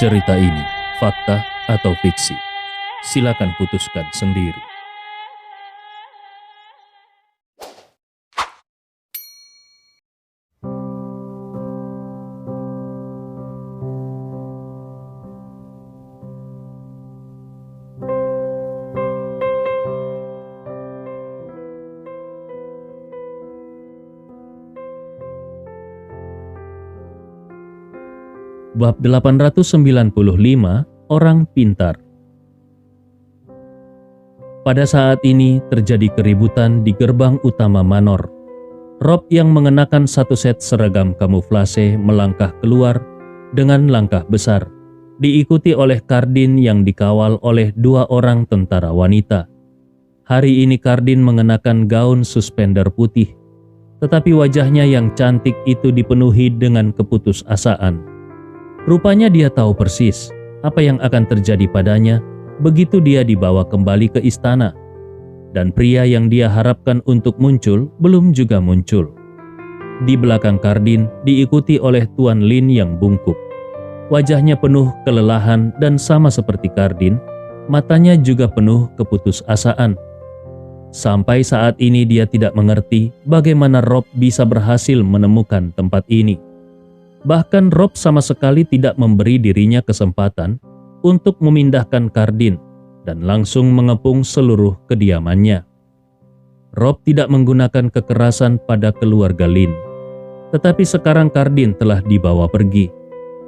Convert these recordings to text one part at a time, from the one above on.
Cerita ini fakta atau fiksi? Silakan putuskan sendiri. Bab 895, Orang Pintar. Pada saat ini terjadi keributan di gerbang utama Manor. Rob yang mengenakan satu set seragam kamuflase melangkah keluar dengan langkah besar, diikuti oleh Cardin yang dikawal oleh dua orang tentara wanita. Hari ini Cardin mengenakan gaun suspender putih, tetapi wajahnya yang cantik itu dipenuhi dengan keputusasaan. Rupanya dia tahu persis apa yang akan terjadi padanya begitu dia dibawa kembali ke istana. Dan pria yang dia harapkan untuk muncul belum juga muncul. Di belakang Cardin diikuti oleh Tuan Lin yang bungkuk. Wajahnya penuh kelelahan dan sama seperti Cardin, matanya juga penuh keputusasaan. Sampai saat ini dia tidak mengerti bagaimana Rob bisa berhasil menemukan tempat ini. Bahkan Rob sama sekali tidak memberi dirinya kesempatan untuk memindahkan Cardin dan langsung mengepung seluruh kediamannya. Rob tidak menggunakan kekerasan pada keluarga Lin. Tetapi sekarang Cardin telah dibawa pergi.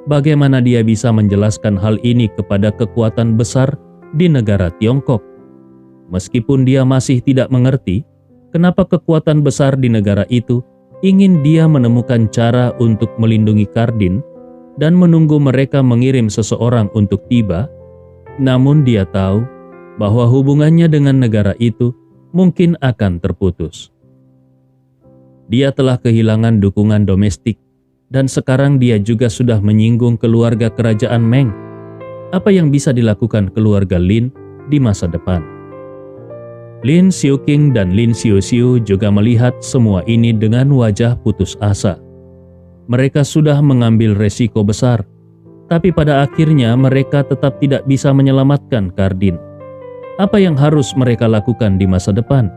Bagaimana dia bisa menjelaskan hal ini kepada kekuatan besar di negara Tiongkok? Meskipun dia masih tidak mengerti kenapa kekuatan besar di negara itu ingin dia menemukan cara untuk melindungi Cardin dan menunggu mereka mengirim seseorang untuk tiba, namun dia tahu bahwa hubungannya dengan negara itu mungkin akan terputus. Dia telah kehilangan dukungan domestik dan sekarang dia juga sudah menyinggung keluarga kerajaan Meng. Apa yang bisa dilakukan keluarga Lin di masa depan? Lin Xiuqing dan Lin Xiuxiu juga melihat semua ini dengan wajah putus asa. Mereka sudah mengambil resiko besar, tapi pada akhirnya mereka tetap tidak bisa menyelamatkan Cardin. Apa yang harus mereka lakukan di masa depan?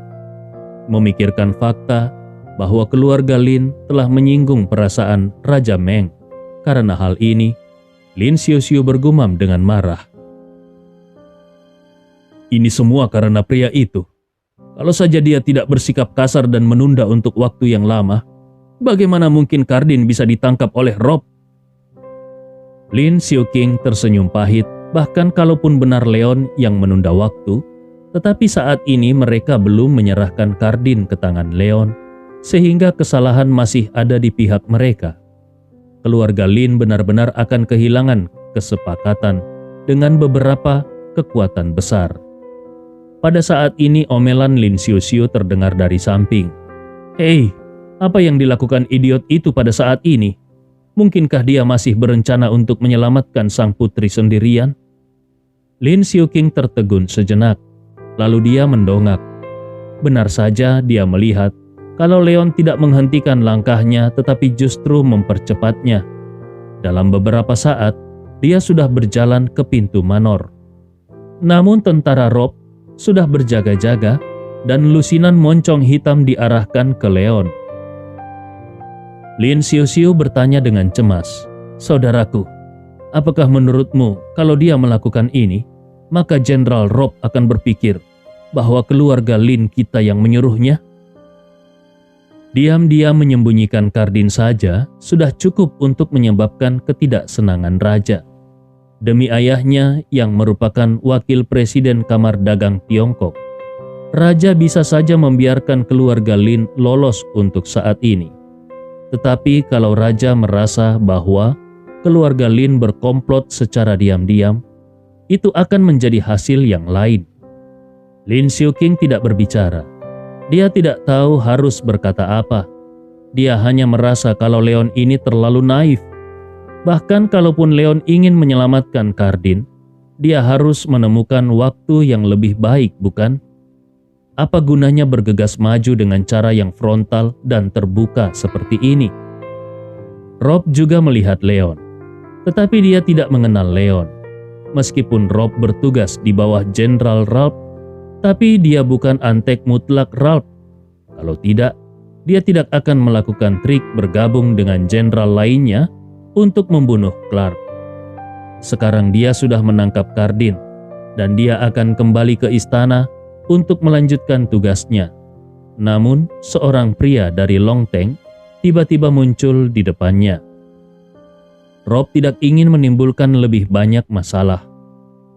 Memikirkan fakta bahwa keluarga Lin telah menyinggung perasaan Raja Meng. Karena hal ini, Lin Xiuxiu bergumam dengan marah. Ini semua karena pria itu. Kalau saja dia tidak bersikap kasar dan menunda untuk waktu yang lama, bagaimana mungkin Cardin bisa ditangkap oleh Rob? Lin Xiuqing tersenyum pahit, bahkan kalaupun benar Leon yang menunda waktu, tetapi saat ini mereka belum menyerahkan Cardin ke tangan Leon, sehingga kesalahan masih ada di pihak mereka. Keluarga Lin benar-benar akan kehilangan kesepakatan dengan beberapa kekuatan besar. Pada saat ini omelan Lin Xiuxiu terdengar dari samping. Hei, apa yang dilakukan idiot itu pada saat ini? Mungkinkah dia masih berencana untuk menyelamatkan sang putri sendirian? Lin Xiuqing tertegun sejenak, lalu dia mendongak. Benar saja dia melihat kalau Leon tidak menghentikan langkahnya tetapi justru mempercepatnya. Dalam beberapa saat, dia sudah berjalan ke pintu Manor. Namun tentara Rob sudah berjaga-jaga dan lusinan moncong hitam diarahkan ke Leon. Lin Xiuxiu bertanya dengan cemas, "Saudaraku, apakah menurutmu kalau dia melakukan ini, maka Jenderal Rob akan berpikir bahwa keluarga Lin kita yang menyuruhnya?" Diam-diam menyembunyikan Cardin saja sudah cukup untuk menyebabkan ketidaksenangan raja. Demi ayahnya yang merupakan wakil presiden Kamar Dagang Tiongkok, raja bisa saja membiarkan keluarga Lin lolos untuk saat ini. Tetapi kalau raja merasa bahwa keluarga Lin berkomplot secara diam-diam, itu akan menjadi hasil yang lain. Lin Xiuqing tidak berbicara. Dia tidak tahu harus berkata apa. Dia hanya merasa kalau Leon ini terlalu naif. Bahkan kalaupun Leon ingin menyelamatkan Cardin, dia harus menemukan waktu yang lebih baik, bukan? Apa gunanya bergegas maju dengan cara yang frontal dan terbuka seperti ini? Rob juga melihat Leon. Tetapi dia tidak mengenal Leon. Meskipun Rob bertugas di bawah Jenderal Ralph, tapi dia bukan antek mutlak Ralph. Kalau tidak, dia tidak akan melakukan trik bergabung dengan jenderal lainnya untuk membunuh Clark. Sekarang dia sudah menangkap Cardin, dan dia akan kembali ke istana untuk melanjutkan tugasnya. Namun, seorang pria dari Longteng tiba-tiba muncul di depannya. Rob tidak ingin menimbulkan lebih banyak masalah.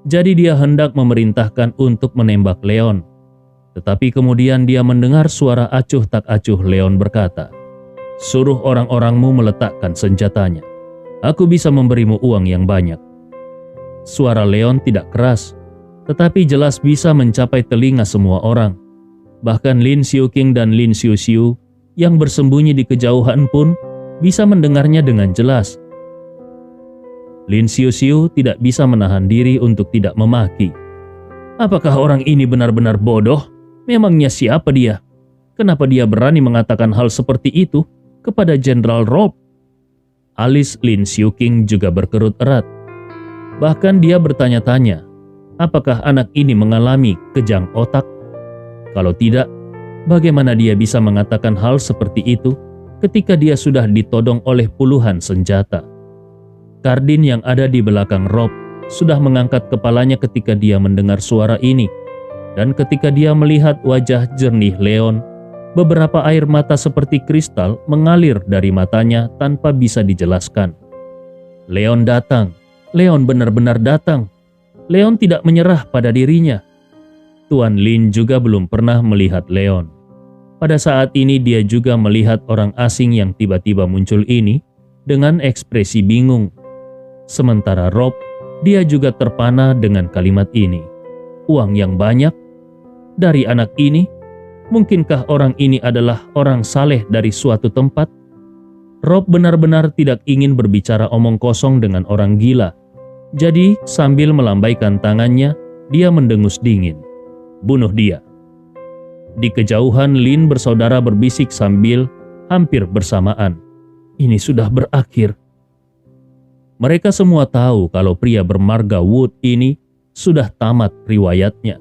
Jadi dia hendak memerintahkan untuk menembak Leon. Tetapi kemudian dia mendengar suara acuh tak acuh Leon berkata, "Suruh orang-orangmu meletakkan senjatanya. Aku bisa memberimu uang yang banyak." Suara Leon tidak keras, tetapi jelas bisa mencapai telinga semua orang. Bahkan Lin Xiuqing dan Lin Xiuxiu yang bersembunyi di kejauhan pun bisa mendengarnya dengan jelas. Lin Xiuxiu tidak bisa menahan diri untuk tidak memaki. Apakah orang ini benar-benar bodoh? Memangnya siapa dia? Kenapa dia berani mengatakan hal seperti itu kepada Jenderal Rob? Alis Lin Xiuqing juga berkerut erat. Bahkan dia bertanya-tanya, apakah anak ini mengalami kejang otak? Kalau tidak, bagaimana dia bisa mengatakan hal seperti itu ketika dia sudah ditodong oleh puluhan senjata? Cardin yang ada di belakang Rob sudah mengangkat kepalanya ketika dia mendengar suara ini. Dan ketika dia melihat wajah jernih Leon, beberapa air mata seperti kristal mengalir dari matanya tanpa bisa dijelaskan. Leon datang. Leon benar-benar datang. Leon tidak menyerah pada dirinya. Tuan Lin juga belum pernah melihat Leon. Pada saat ini dia juga melihat orang asing yang tiba-tiba muncul ini dengan ekspresi bingung. Sementara Rob, dia juga terpana dengan kalimat ini. Uang yang banyak? Dari anak ini? Mungkinkah orang ini adalah orang saleh dari suatu tempat? Rob benar-benar tidak ingin berbicara omong kosong dengan orang gila. Jadi sambil melambaikan tangannya, dia mendengus dingin. Bunuh dia. Di kejauhan Lin bersaudara berbisik sambil hampir bersamaan. Ini sudah berakhir. Mereka semua tahu kalau pria bermarga Wood ini sudah tamat riwayatnya.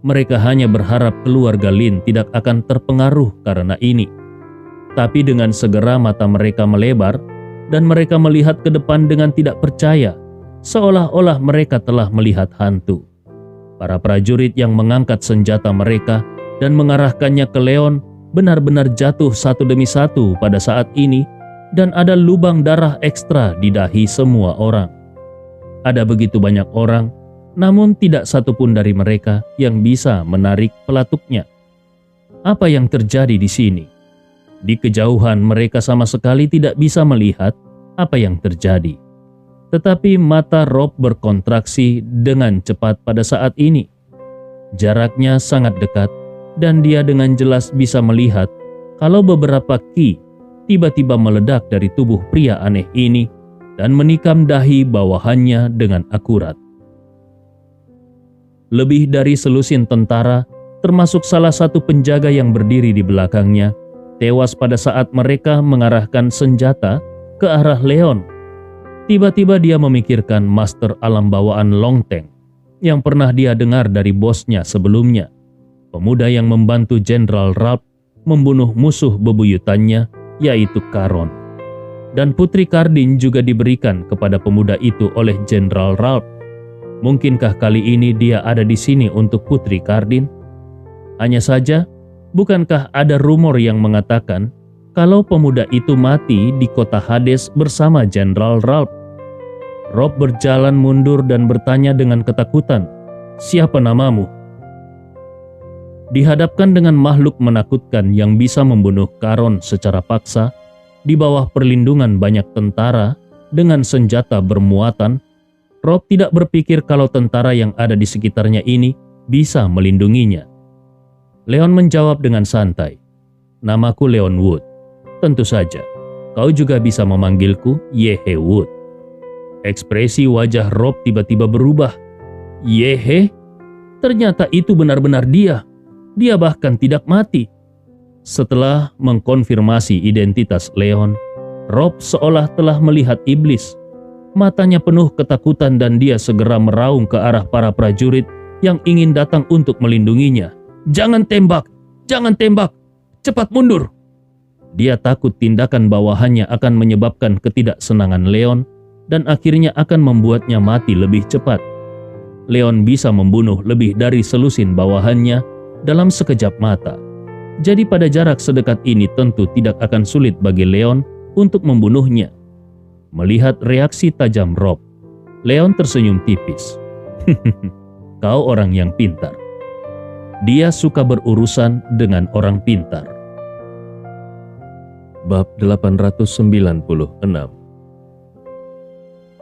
Mereka hanya berharap keluarga Lin tidak akan terpengaruh karena ini. Tapi dengan segera mata mereka melebar dan mereka melihat ke depan dengan tidak percaya, seolah-olah mereka telah melihat hantu. Para prajurit yang mengangkat senjata mereka dan mengarahkannya ke Leon benar-benar jatuh satu demi satu pada saat ini. Dan ada lubang darah ekstra di dahi semua orang. Ada begitu banyak orang, namun tidak satupun dari mereka yang bisa menarik pelatuknya. Apa yang terjadi di sini? Di kejauhan mereka sama sekali tidak bisa melihat apa yang terjadi. Tetapi mata Rob berkontraksi dengan cepat pada saat ini. Jaraknya sangat dekat dan dia dengan jelas bisa melihat kalau beberapa ki tiba-tiba meledak dari tubuh pria aneh ini dan menikam dahi bawahannya dengan akurat. Lebih dari selusin tentara, termasuk salah satu penjaga yang berdiri di belakangnya, tewas pada saat mereka mengarahkan senjata ke arah Leon. Tiba-tiba dia memikirkan master alam bawaan Longteng yang pernah dia dengar dari bosnya sebelumnya, pemuda yang membantu Jenderal Ralph membunuh musuh bebuyutannya, yaitu Caron. Dan Putri Cardin juga diberikan kepada pemuda itu oleh Jenderal Ralph. Mungkinkah kali ini dia ada di sini untuk Putri Cardin? Hanya saja, bukankah ada rumor yang mengatakan kalau pemuda itu mati di kota Hades bersama Jenderal Ralph? Rob berjalan mundur dan bertanya dengan ketakutan, "Siapa namamu?" Dihadapkan dengan makhluk menakutkan yang bisa membunuh Caron secara paksa, di bawah perlindungan banyak tentara dengan senjata bermuatan, Rob tidak berpikir kalau tentara yang ada di sekitarnya ini bisa melindunginya. Leon menjawab dengan santai, "Namaku Leon Wood. Tentu saja, kau juga bisa memanggilku Yehe Wood." Ekspresi wajah Rob tiba-tiba berubah. Yehe? Ternyata itu benar-benar dia. Dia bahkan tidak mati. Setelah mengkonfirmasi identitas Leon, Rob seolah telah melihat iblis. Matanya penuh ketakutan dan dia segera meraung ke arah para prajurit yang ingin datang untuk melindunginya. "Jangan tembak! Jangan tembak! Cepat mundur!" Dia takut tindakan bawahannya akan menyebabkan ketidaksenangan Leon dan akhirnya akan membuatnya mati lebih cepat. Leon bisa membunuh lebih dari selusin bawahannya dalam sekejap mata. Jadi pada jarak sedekat ini tentu tidak akan sulit bagi Leon untuk membunuhnya. Melihat reaksi tajam Rob, Leon tersenyum tipis. "Kau orang yang pintar." Dia suka berurusan dengan orang pintar. Bab 896.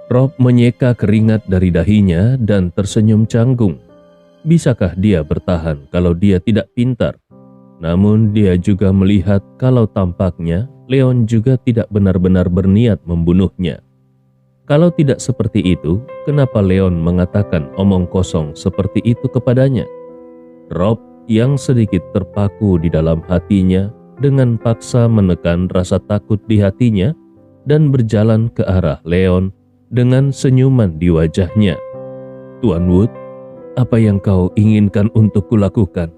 Rob menyeka keringat dari dahinya dan tersenyum canggung. Bisakah dia bertahan kalau dia tidak pintar? Namun dia juga melihat kalau tampaknya Leon juga tidak benar-benar berniat membunuhnya. Kalau tidak seperti itu, kenapa Leon mengatakan omong kosong seperti itu kepadanya? Rob yang sedikit terpaku di dalam hatinya dengan paksa menekan rasa takut di hatinya dan berjalan ke arah Leon dengan senyuman di wajahnya. "Tuan Wood, apa yang kau inginkan untuk kulakukan?"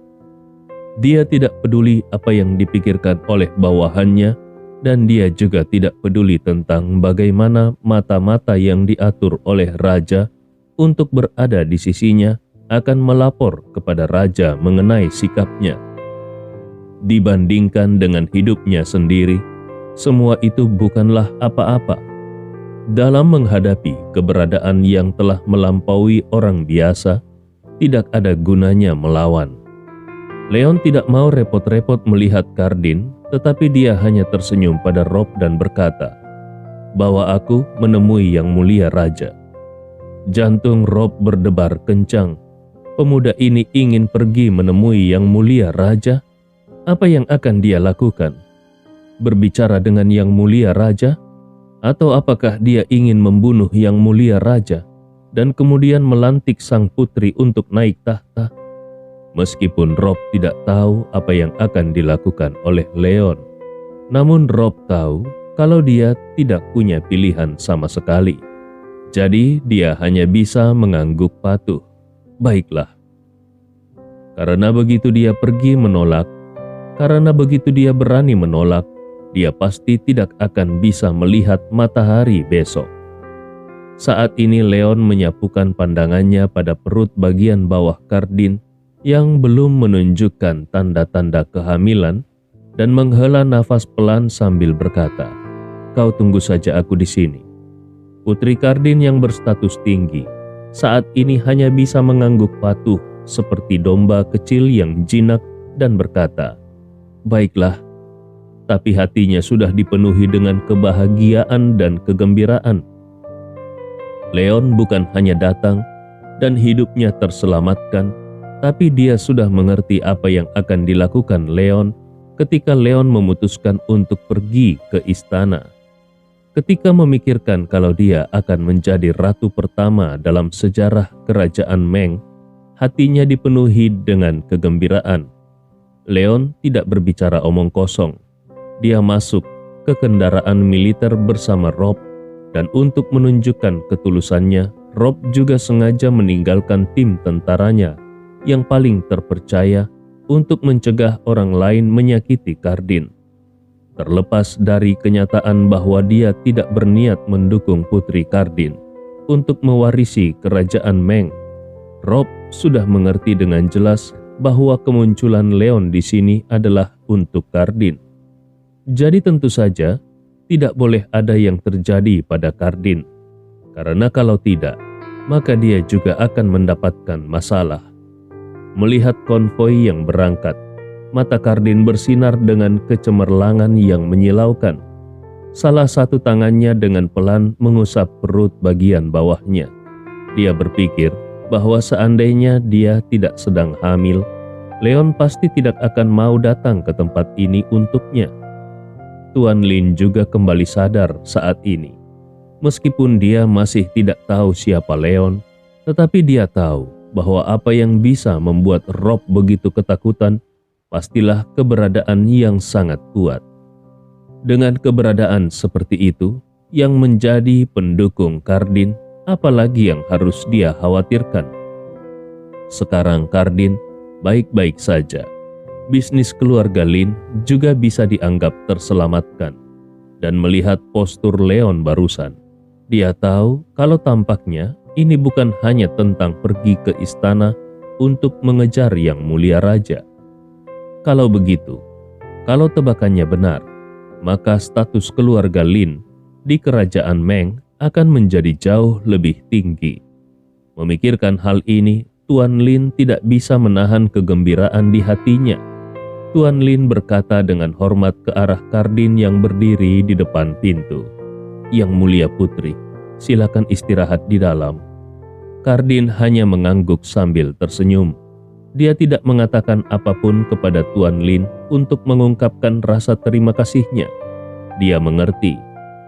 Dia tidak peduli apa yang dipikirkan oleh bawahannya dan dia juga tidak peduli tentang bagaimana mata-mata yang diatur oleh raja untuk berada di sisinya akan melapor kepada raja mengenai sikapnya. Dibandingkan dengan hidupnya sendiri, semua itu bukanlah apa-apa. Dalam menghadapi keberadaan yang telah melampaui orang biasa, tidak ada gunanya melawan. Leon tidak mau repot-repot melihat Cardin, tetapi dia hanya tersenyum pada Rob dan berkata, "Bawa aku menemui Yang Mulia Raja." Jantung Rob berdebar kencang. Pemuda ini ingin pergi menemui Yang Mulia Raja? Apa yang akan dia lakukan? Berbicara dengan Yang Mulia Raja? Atau apakah dia ingin membunuh Yang Mulia Raja dan kemudian melantik sang putri untuk naik tahta? Meskipun Rob tidak tahu apa yang akan dilakukan oleh Leon, namun Rob tahu kalau dia tidak punya pilihan sama sekali. Jadi dia hanya bisa mengangguk patuh. Baiklah. Karena begitu dia pergi menolak, karena begitu dia berani menolak, dia pasti tidak akan bisa melihat matahari besok. Saat ini Leon menyapukan pandangannya pada perut bagian bawah Cardin yang belum menunjukkan tanda-tanda kehamilan dan menghela nafas pelan sambil berkata, "Kau tunggu saja aku di sini." Putri Cardin yang berstatus tinggi saat ini hanya bisa mengangguk patuh seperti domba kecil yang jinak dan berkata, "Baiklah," tapi hatinya sudah dipenuhi dengan kebahagiaan dan kegembiraan. Leon bukan hanya datang dan hidupnya terselamatkan, tapi dia sudah mengerti apa yang akan dilakukan Leon ketika Leon memutuskan untuk pergi ke istana. Ketika memikirkan kalau dia akan menjadi ratu pertama dalam sejarah kerajaan Meng, hatinya dipenuhi dengan kegembiraan. Leon tidak berbicara omong kosong. Dia masuk ke kendaraan militer bersama Rob, dan untuk menunjukkan ketulusannya, Rob juga sengaja meninggalkan tim tentaranya yang paling terpercaya untuk mencegah orang lain menyakiti Cardin. Terlepas dari kenyataan bahwa dia tidak berniat mendukung Putri Cardin untuk mewarisi kerajaan Meng, Rob sudah mengerti dengan jelas bahwa kemunculan Leon di sini adalah untuk Cardin. Jadi tentu saja tidak boleh ada yang terjadi pada Cardin, karena kalau tidak, maka dia juga akan mendapatkan masalah. Melihat konvoi yang berangkat, mata Cardin bersinar dengan kecemerlangan yang menyilaukan. Salah satu tangannya dengan pelan mengusap perut bagian bawahnya. Dia berpikir bahwa seandainya dia tidak sedang hamil, Leon pasti tidak akan mau datang ke tempat ini untuknya. Tuan Lin juga kembali sadar saat ini. Meskipun dia masih tidak tahu siapa Leon, tetapi dia tahu bahwa apa yang bisa membuat Rob begitu ketakutan pastilah keberadaan yang sangat kuat. Dengan keberadaan seperti itu, yang menjadi pendukung Cardin, apalagi yang harus dia khawatirkan? Sekarang Cardin baik-baik saja. Bisnis keluarga Lin juga bisa dianggap terselamatkan. Dan melihat postur Leon barusan, dia tahu kalau tampaknya ini bukan hanya tentang pergi ke istana untuk mengejar yang mulia raja. Kalau begitu, kalau tebakannya benar, maka status keluarga Lin di kerajaan Meng akan menjadi jauh lebih tinggi. Memikirkan hal ini, Tuan Lin tidak bisa menahan kegembiraan di hatinya. Tuan Lin berkata dengan hormat ke arah Cardin yang berdiri di depan pintu. "Yang mulia putri, silakan istirahat di dalam." Cardin hanya mengangguk sambil tersenyum. Dia tidak mengatakan apapun kepada Tuan Lin untuk mengungkapkan rasa terima kasihnya. Dia mengerti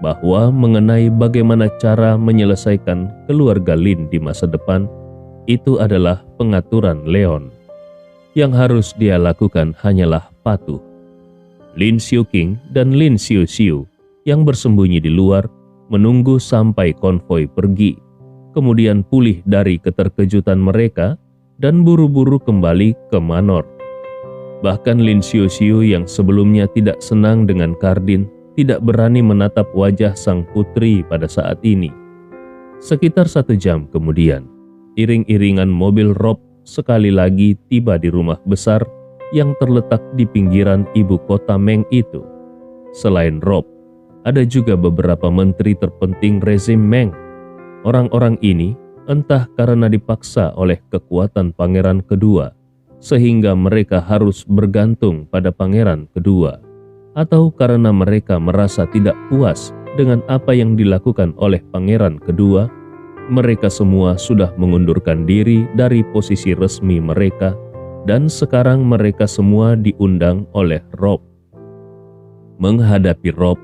bahwa mengenai bagaimana cara menyelesaikan keluarga Lin di masa depan, itu adalah pengaturan Leon. Yang harus dia lakukan hanyalah patuh. Lin Xiuqing dan Lin Xiuxiu yang bersembunyi di luar menunggu sampai konvoi pergi, kemudian pulih dari keterkejutan mereka dan buru-buru kembali ke Manor. Bahkan Lin Xiuxiu yang sebelumnya tidak senang dengan Cardin tidak berani menatap wajah sang putri pada saat ini. Sekitar 1 jam kemudian, iring-iringan mobil Rob sekali lagi tiba di rumah besar yang terletak di pinggiran ibu kota Meng itu. Selain Rob, ada juga beberapa menteri terpenting rezim Meng. Orang-orang ini entah karena dipaksa oleh kekuatan pangeran kedua, sehingga mereka harus bergantung pada pangeran kedua, atau karena mereka merasa tidak puas dengan apa yang dilakukan oleh pangeran kedua, mereka semua sudah mengundurkan diri dari posisi resmi mereka, dan sekarang mereka semua diundang oleh Rob. Menghadapi Rob,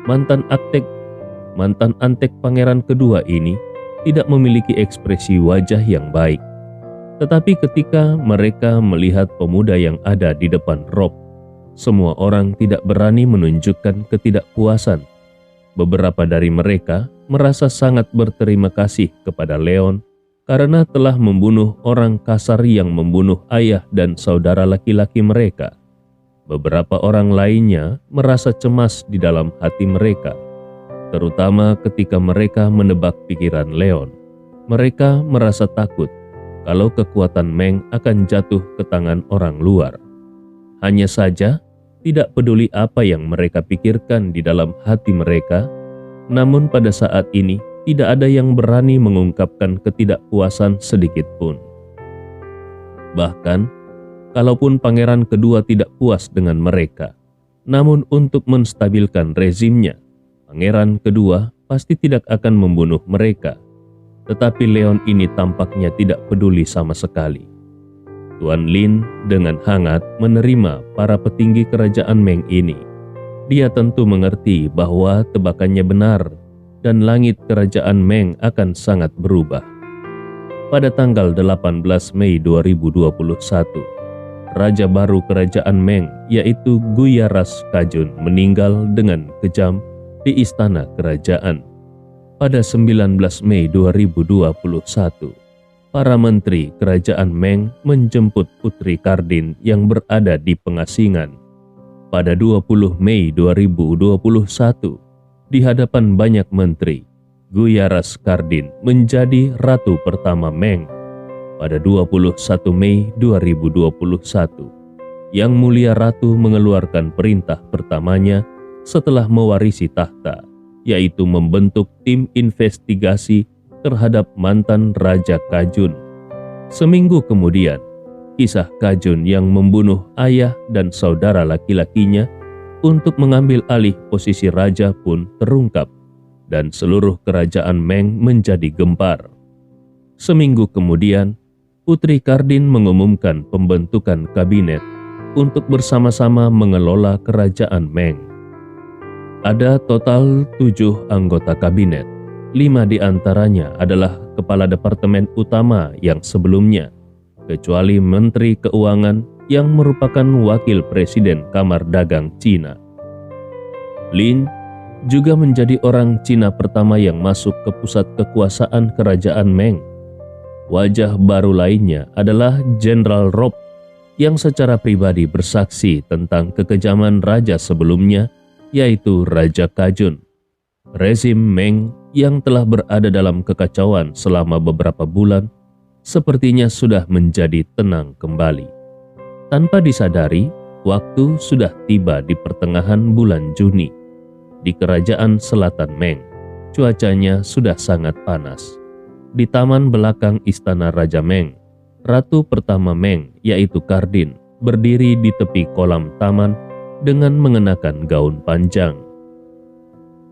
mantan antek pangeran kedua ini tidak memiliki ekspresi wajah yang baik. Tetapi ketika mereka melihat pemuda yang ada di depan Rob, semua orang tidak berani menunjukkan ketidakpuasan. Beberapa dari mereka merasa sangat berterima kasih kepada Leon karena telah membunuh orang kasar yang membunuh ayah dan saudara laki-laki mereka. Beberapa orang lainnya merasa cemas di dalam hati mereka, terutama ketika mereka menebak pikiran Leon. Mereka merasa takut kalau kekuatan Meng akan jatuh ke tangan orang luar. Hanya saja, tidak peduli apa yang mereka pikirkan di dalam hati mereka, namun pada saat ini tidak ada yang berani mengungkapkan ketidakpuasan sedikit pun. Bahkan, kalaupun pangeran kedua tidak puas dengan mereka, namun untuk menstabilkan rezimnya, pangeran kedua pasti tidak akan membunuh mereka. Tetapi Leon ini tampaknya tidak peduli sama sekali. Tuan Lin dengan hangat menerima para petinggi kerajaan Meng ini. Dia tentu mengerti bahwa tebakannya benar dan langit kerajaan Meng akan sangat berubah. Pada tanggal 18 Mei 2021, Raja baru kerajaan Meng yaitu Guyaras Kajun meninggal dengan kejam di istana kerajaan. Pada 19 Mei 2021, para menteri kerajaan Meng menjemput Putri Cardin yang berada di pengasingan. Pada 20 Mei 2021, di hadapan banyak menteri, Guyaras Cardin menjadi ratu pertama Meng. Pada 21 Mei 2021, Yang Mulia Ratu mengeluarkan perintah pertamanya setelah mewarisi tahta, yaitu membentuk tim investigasi terhadap mantan Raja Kajun. Seminggu kemudian, kisah Kajun yang membunuh ayah dan saudara laki-lakinya untuk mengambil alih posisi raja pun terungkap, dan seluruh kerajaan Meng menjadi gempar. Seminggu kemudian, Putri Cardin mengumumkan pembentukan kabinet untuk bersama-sama mengelola kerajaan Meng. Ada total 7 anggota kabinet. 5 di antaranya adalah kepala departemen utama yang sebelumnya, kecuali Menteri Keuangan yang merupakan wakil Presiden Kamar Dagang Cina. Lin juga menjadi orang Cina pertama yang masuk ke pusat kekuasaan kerajaan Meng. Wajah baru lainnya adalah Jenderal Rob yang secara pribadi bersaksi tentang kekejaman raja sebelumnya, yaitu Raja Kajun. Rezim Meng yang telah berada dalam kekacauan selama beberapa bulan sepertinya sudah menjadi tenang kembali. Tanpa disadari, waktu sudah tiba di pertengahan bulan Juni. Di kerajaan selatan Meng, cuacanya sudah sangat panas. Di taman belakang istana Raja Meng, Ratu pertama Meng, yaitu Kardin, berdiri di tepi kolam taman dengan mengenakan gaun panjang.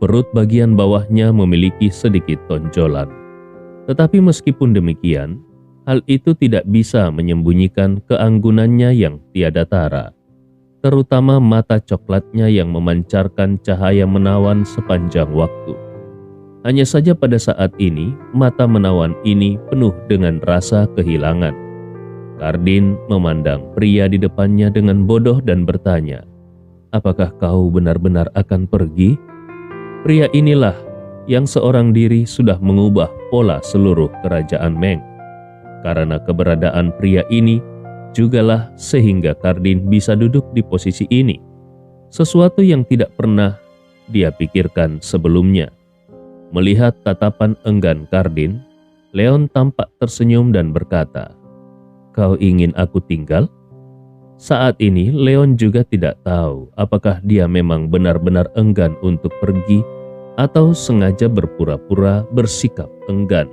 Perut bagian bawahnya memiliki sedikit tonjolan. Tetapi meskipun demikian, hal itu tidak bisa menyembunyikan keanggunannya yang tiada tara, terutama mata coklatnya yang memancarkan cahaya menawan sepanjang waktu. Hanya saja pada saat ini, mata menawan ini penuh dengan rasa kehilangan. Kardin memandang pria di depannya dengan bodoh dan bertanya, "Apakah kau benar-benar akan pergi?" Pria inilah yang seorang diri sudah mengubah pola seluruh kerajaan Meng. Karena keberadaan pria ini jugalah sehingga Kardin bisa duduk di posisi ini, sesuatu yang tidak pernah dia pikirkan sebelumnya. Melihat tatapan enggan Kardin, Leon tampak tersenyum dan berkata, "Kau ingin aku tinggal?" Saat ini Leon juga tidak tahu apakah dia memang benar-benar enggan untuk pergi atau sengaja berpura-pura bersikap enggan.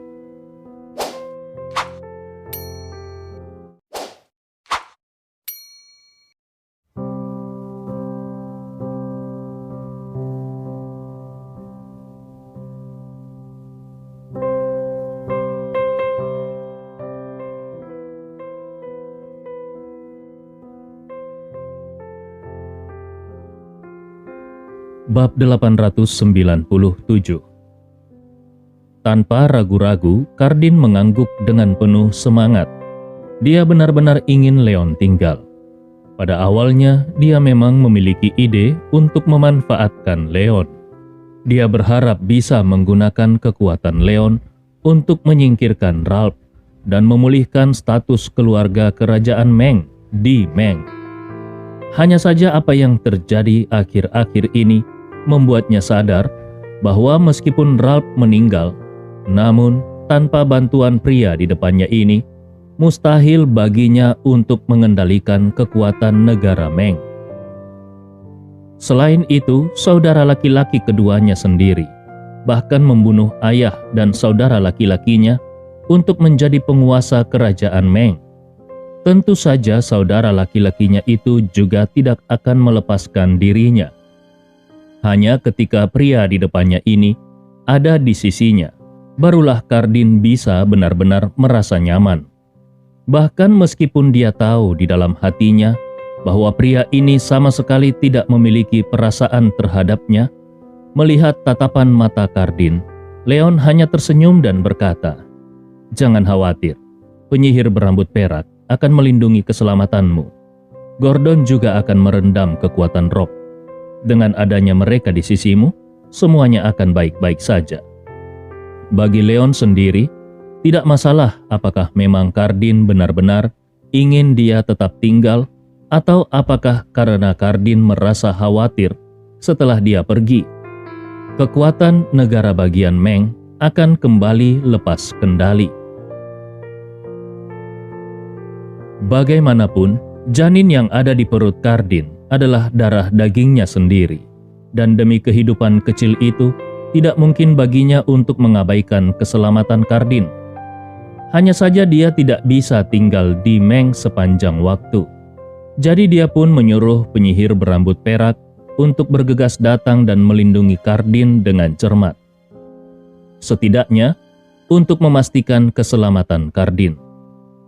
Bab 897. Tanpa ragu-ragu, Kardin mengangguk dengan penuh semangat. Dia benar-benar ingin Leon tinggal. Pada awalnya, dia memang memiliki ide untuk memanfaatkan Leon. Dia berharap bisa menggunakan kekuatan Leon untuk menyingkirkan Ralph dan memulihkan status keluarga kerajaan Meng di Meng. Hanya saja apa yang terjadi akhir-akhir ini membuatnya sadar bahwa meskipun Ralph meninggal, namun tanpa bantuan pria di depannya ini, mustahil baginya untuk mengendalikan kekuatan negara Meng. Selain itu, saudara laki-laki keduanya sendiri bahkan membunuh ayah dan saudara laki-lakinya untuk menjadi penguasa kerajaan Meng. Tentu saja saudara laki-lakinya itu juga tidak akan melepaskan dirinya. Hanya ketika pria di depannya ini ada di sisinya, barulah Kardin bisa benar-benar merasa nyaman. Bahkan meskipun dia tahu di dalam hatinya bahwa pria ini sama sekali tidak memiliki perasaan terhadapnya, melihat tatapan mata Kardin, Leon hanya tersenyum dan berkata, "Jangan khawatir, penyihir berambut perak akan melindungi keselamatanmu. Gordon juga akan merendam kekuatan Rob. Dengan adanya mereka di sisimu, semuanya akan baik-baik saja." Bagi Leon sendiri, tidak masalah apakah memang Kardin benar-benar ingin dia tetap tinggal atau apakah karena Kardin merasa khawatir setelah dia pergi. Kekuatan negara bagian Meng akan kembali lepas kendali. Bagaimanapun, janin yang ada di perut Kardin adalah darah dagingnya sendiri, dan demi kehidupan kecil itu, tidak mungkin baginya untuk mengabaikan keselamatan Kardin. Hanya saja dia tidak bisa tinggal di Meng sepanjang waktu. Jadi dia pun menyuruh penyihir berambut perak untuk bergegas datang dan melindungi Kardin dengan cermat. Setidaknya, untuk memastikan keselamatan Kardin.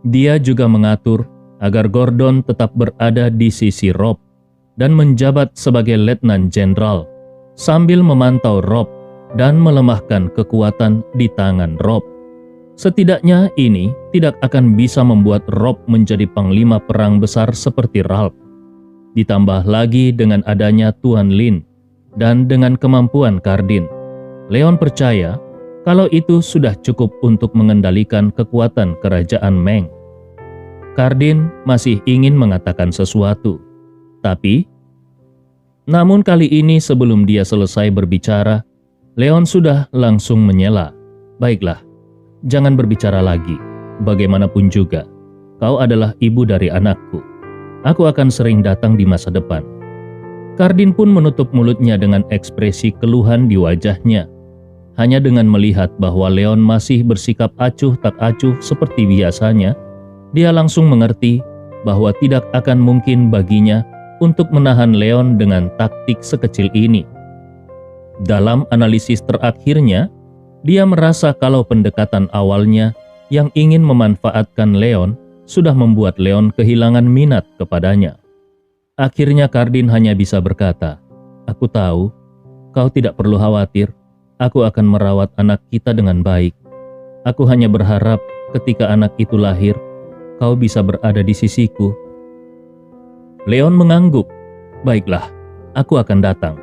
Dia juga mengatur agar Gordon tetap berada di sisi Rob dan menjabat sebagai letnan jenderal sambil memantau Rob dan melemahkan kekuatan di tangan Rob. Setidaknya ini tidak akan bisa membuat Rob menjadi panglima perang besar seperti Ralph. Ditambah lagi dengan adanya Tuan Lin dan dengan kemampuan Cardin, Leon percaya kalau itu sudah cukup untuk mengendalikan kekuatan kerajaan Meng. Cardin masih ingin mengatakan sesuatu, namun kali ini sebelum dia selesai berbicara, Leon sudah langsung menyela. "Baiklah, jangan berbicara lagi. Bagaimanapun juga, kau adalah ibu dari anakku. Aku akan sering datang di masa depan." Cardin pun menutup mulutnya dengan ekspresi keluhan di wajahnya. Hanya dengan melihat bahwa Leon masih bersikap acuh tak acuh seperti biasanya, dia langsung mengerti bahwa tidak akan mungkin baginya untuk menahan Leon dengan taktik sekecil ini. Dalam analisis terakhirnya, dia merasa kalau pendekatan awalnya yang ingin memanfaatkan Leon sudah membuat Leon kehilangan minat kepadanya. Akhirnya Cardin hanya bisa berkata, "Aku tahu, kau tidak perlu khawatir. Aku akan merawat anak kita dengan baik. Aku hanya berharap ketika anak itu lahir, kau bisa berada di sisiku." Leon mengangguk. "Baiklah, aku akan datang."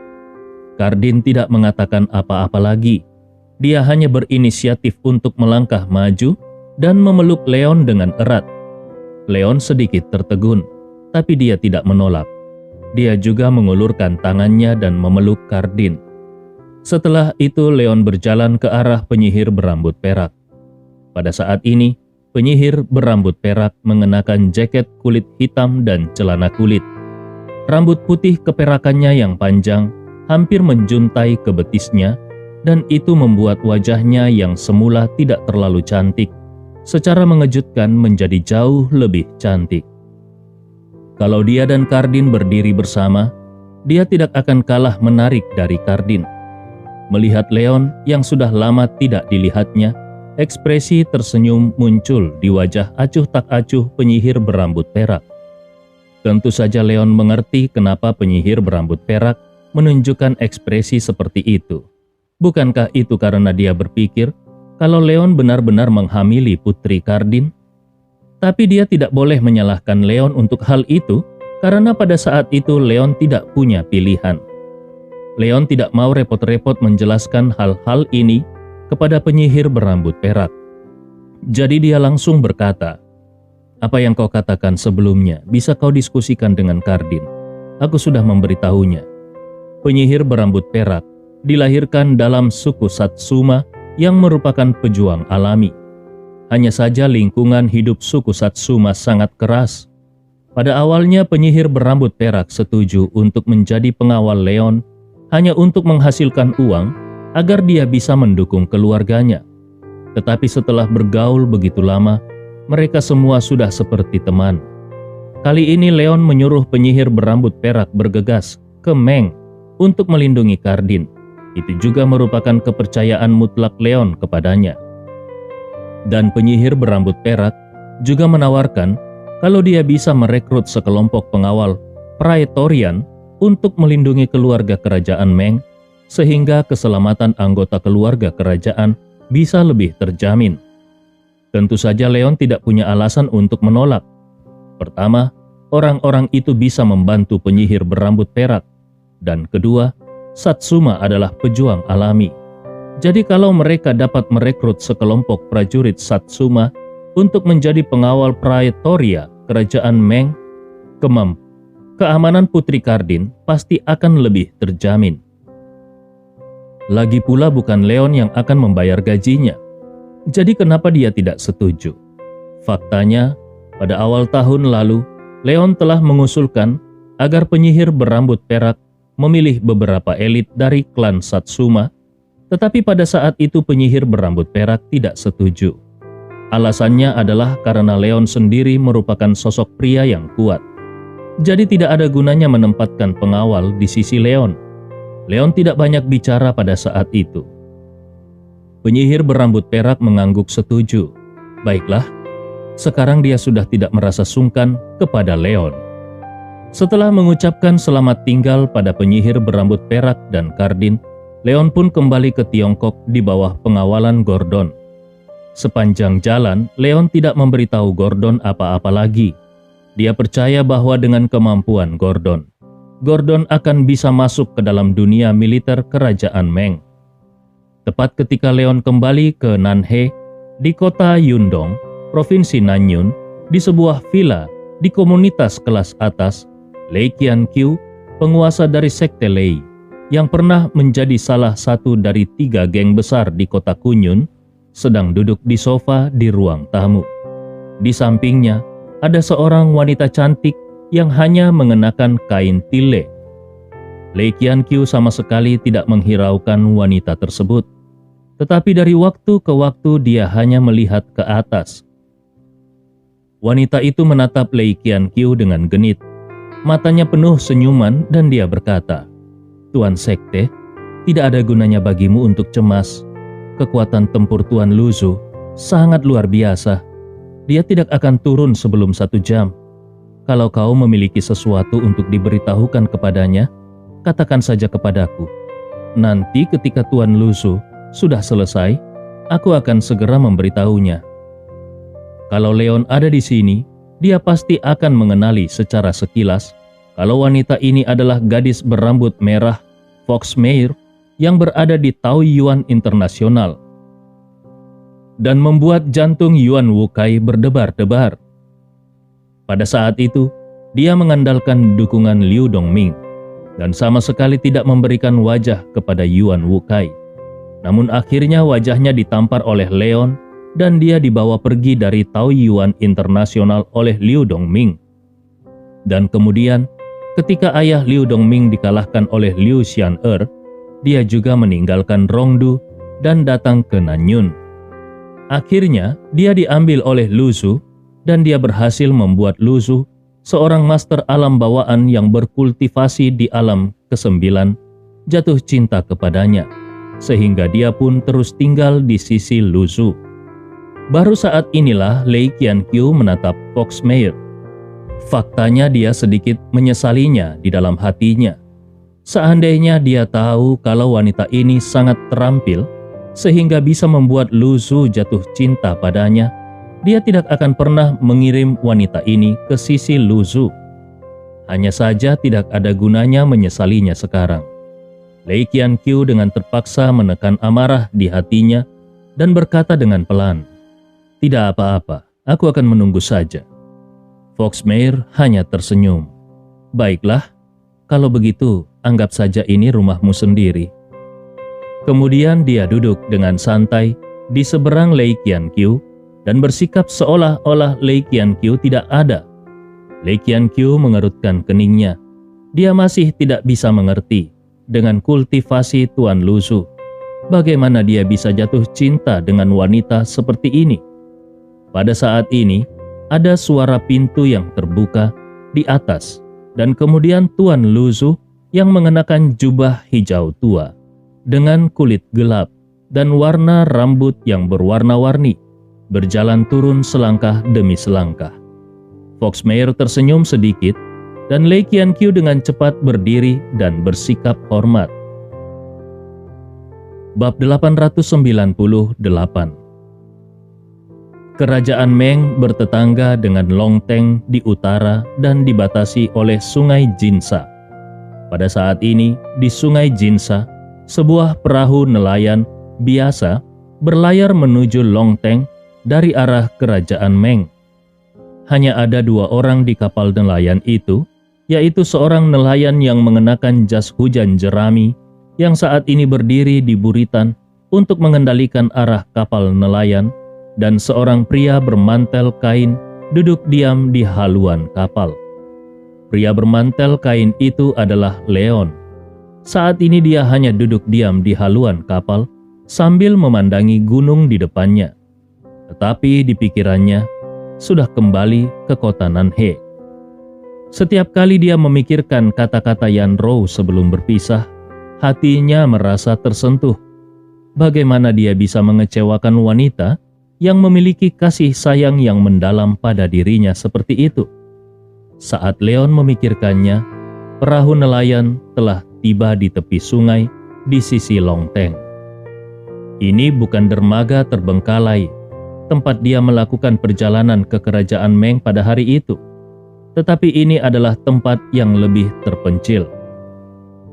Cardin tidak mengatakan apa-apa lagi. Dia hanya berinisiatif untuk melangkah maju dan memeluk Leon dengan erat. Leon sedikit tertegun, tapi dia tidak menolak. Dia juga mengulurkan tangannya dan memeluk Cardin. Setelah itu Leon berjalan ke arah penyihir berambut perak. Pada saat ini, penyihir berambut perak mengenakan jaket kulit hitam dan celana kulit. Rambut putih keperakannya yang panjang hampir menjuntai ke betisnya, dan itu membuat wajahnya yang semula tidak terlalu cantik, secara mengejutkan menjadi jauh lebih cantik. Kalau dia dan Cardin berdiri bersama, dia tidak akan kalah menarik dari Cardin. Melihat Leon yang sudah lama tidak dilihatnya, ekspresi tersenyum muncul di wajah acuh tak acuh penyihir berambut perak. Tentu saja Leon mengerti kenapa penyihir berambut perak menunjukkan ekspresi seperti itu. Bukankah itu karena dia berpikir kalau Leon benar-benar menghamili putri Cardin? Tapi dia tidak boleh menyalahkan Leon untuk hal itu, karena pada saat itu Leon tidak punya pilihan. Leon tidak mau repot-repot menjelaskan hal-hal ini kepada penyihir berambut perak. Jadi dia langsung berkata, "Apa yang kau katakan sebelumnya bisa kau diskusikan dengan Cardin. Aku sudah memberitahunya." Penyihir berambut perak dilahirkan dalam suku Satsuma yang merupakan pejuang alami. Hanya saja lingkungan hidup suku Satsuma sangat keras. Pada awalnya penyihir berambut perak setuju untuk menjadi pengawal Leon hanya untuk menghasilkan uang agar dia bisa mendukung keluarganya. Tetapi setelah bergaul begitu lama, mereka semua sudah seperti teman. Kali ini Leon menyuruh penyihir berambut perak bergegas ke Meng untuk melindungi Cardin. Itu juga merupakan kepercayaan mutlak Leon kepadanya. Dan penyihir berambut perak juga menawarkan kalau dia bisa merekrut sekelompok pengawal Praetorian untuk melindungi keluarga kerajaan Meng, sehingga keselamatan anggota keluarga kerajaan bisa lebih terjamin. Tentu saja Leon tidak punya alasan untuk menolak. Pertama, orang-orang itu bisa membantu penyihir berambut perak. Dan kedua, Satsuma adalah pejuang alami. Jadi kalau mereka dapat merekrut sekelompok prajurit Satsuma untuk menjadi pengawal Praetoria kerajaan Meng, keamanan Putri Cardin pasti akan lebih terjamin. Lagi pula bukan Leon yang akan membayar gajinya. Jadi kenapa dia tidak setuju? Faktanya, pada awal tahun lalu, Leon telah mengusulkan agar penyihir berambut perak memilih beberapa elit dari klan Satsuma, tetapi pada saat itu penyihir berambut perak tidak setuju. Alasannya adalah karena Leon sendiri merupakan sosok pria yang kuat. Jadi tidak ada gunanya menempatkan pengawal di sisi Leon. Leon tidak banyak bicara pada saat itu. Penyihir berambut perak mengangguk setuju. Baiklah, sekarang dia sudah tidak merasa sungkan kepada Leon. Setelah mengucapkan selamat tinggal pada penyihir berambut perak dan Cardin, Leon pun kembali ke Tiongkok di bawah pengawalan Gordon. Sepanjang jalan, Leon tidak memberitahu Gordon apa-apa lagi. Dia percaya bahwa dengan kemampuan Gordon, Gordon akan bisa masuk ke dalam dunia militer kerajaan Meng. Tepat ketika Leon kembali ke Nanhe, di kota Yundong, provinsi Nanyun, di sebuah villa di komunitas kelas atas, Lei Qianqiu, penguasa dari sekte Lei, yang pernah menjadi salah satu dari 3 geng besar di kota Kunyun, sedang duduk di sofa di ruang tamu. Di sampingnya, ada seorang wanita cantik yang hanya mengenakan kain tile. Lei Qianqiu sama sekali tidak menghiraukan wanita tersebut. Tetapi dari waktu ke waktu dia hanya melihat ke atas. Wanita itu menatap Lei Qianqiu dengan genit. Matanya penuh senyuman dan dia berkata, "Tuan Sekte, tidak ada gunanya bagimu untuk cemas. Kekuatan tempur Tuan Luzu sangat luar biasa. Dia tidak akan turun sebelum 1 jam. Kalau kau memiliki sesuatu untuk diberitahukan kepadanya, katakan saja kepadaku. Nanti ketika Tuan Luzu sudah selesai, aku akan segera memberitahunya." Kalau Leon ada di sini, dia pasti akan mengenali secara sekilas kalau wanita ini adalah gadis berambut merah Fox Meir yang berada di Taoyuan Internasional dan membuat jantung Yuan Wukai berdebar-debar. Pada saat itu, dia mengandalkan dukungan Liu Dongming dan sama sekali tidak memberikan wajah kepada Yuan Wukai. Namun akhirnya wajahnya ditampar oleh Leon dan dia dibawa pergi dari Taoyuan Internasional oleh Liu Dongming. Dan kemudian, ketika ayah Liu Dongming dikalahkan oleh Liu Xian'er, dia juga meninggalkan Rongdu dan datang ke Nanyun. Akhirnya, dia diambil oleh Luzu dan dia berhasil membuat Luzu seorang master alam bawaan yang berkultivasi di alam ke-9 jatuh cinta kepadanya, sehingga dia pun terus tinggal di sisi Luzu. Baru saat inilah Lei Qianqiu menatap Fox Meir. Faktanya dia sedikit menyesalinya di dalam hatinya. Seandainya dia tahu kalau wanita ini sangat terampil sehingga bisa membuat Luzu jatuh cinta padanya, dia tidak akan pernah mengirim wanita ini ke sisi Luzu. Hanya saja tidak ada gunanya menyesalinya sekarang. Lei Qianqiu dengan terpaksa menekan amarah di hatinya dan berkata dengan pelan, "Tidak apa-apa, aku akan menunggu saja." Fox Meir hanya tersenyum. "Baiklah, kalau begitu anggap saja ini rumahmu sendiri." Kemudian dia duduk dengan santai di seberang Lei Qianqiu dan bersikap seolah-olah Lei Qianqiu tidak ada. Lei Qianqiu mengerutkan keningnya. Dia masih tidak bisa mengerti dengan kultivasi Tuan Luzu. Bagaimana dia bisa jatuh cinta dengan wanita seperti ini? Pada saat ini, ada suara pintu yang terbuka di atas dan kemudian Tuan Luzu yang mengenakan jubah hijau tua dengan kulit gelap dan warna rambut yang berwarna-warni berjalan turun selangkah demi selangkah. Fox Meir tersenyum sedikit dan Lei Qianqiu dengan cepat berdiri dan bersikap hormat. Bab 898. Kerajaan Meng bertetangga dengan Longteng di utara dan dibatasi oleh Sungai Jinsa. Pada saat ini, di Sungai Jinsa, sebuah perahu nelayan biasa berlayar menuju Longteng dari arah kerajaan Meng. Hanya ada 2 orang di kapal nelayan itu, yaitu seorang nelayan yang mengenakan jas hujan jerami yang saat ini berdiri di buritan untuk mengendalikan arah kapal nelayan, dan seorang pria bermantel kain duduk diam di haluan kapal. Pria bermantel kain itu adalah Leon. Saat ini dia hanya duduk diam di haluan kapal sambil memandangi gunung di depannya. Tetapi di pikirannya sudah kembali ke kota Nanhe. Setiap kali dia memikirkan kata-kata Yan Rou sebelum berpisah, hatinya merasa tersentuh. Bagaimana dia bisa mengecewakan wanita yang memiliki kasih sayang yang mendalam pada dirinya seperti itu? Saat Leon memikirkannya, perahu nelayan telah tiba di tepi sungai di sisi Longteng. Ini bukan dermaga terbengkalai, tempat dia melakukan perjalanan ke kerajaan Meng pada hari itu. tetapi ini adalah tempat yang lebih terpencil.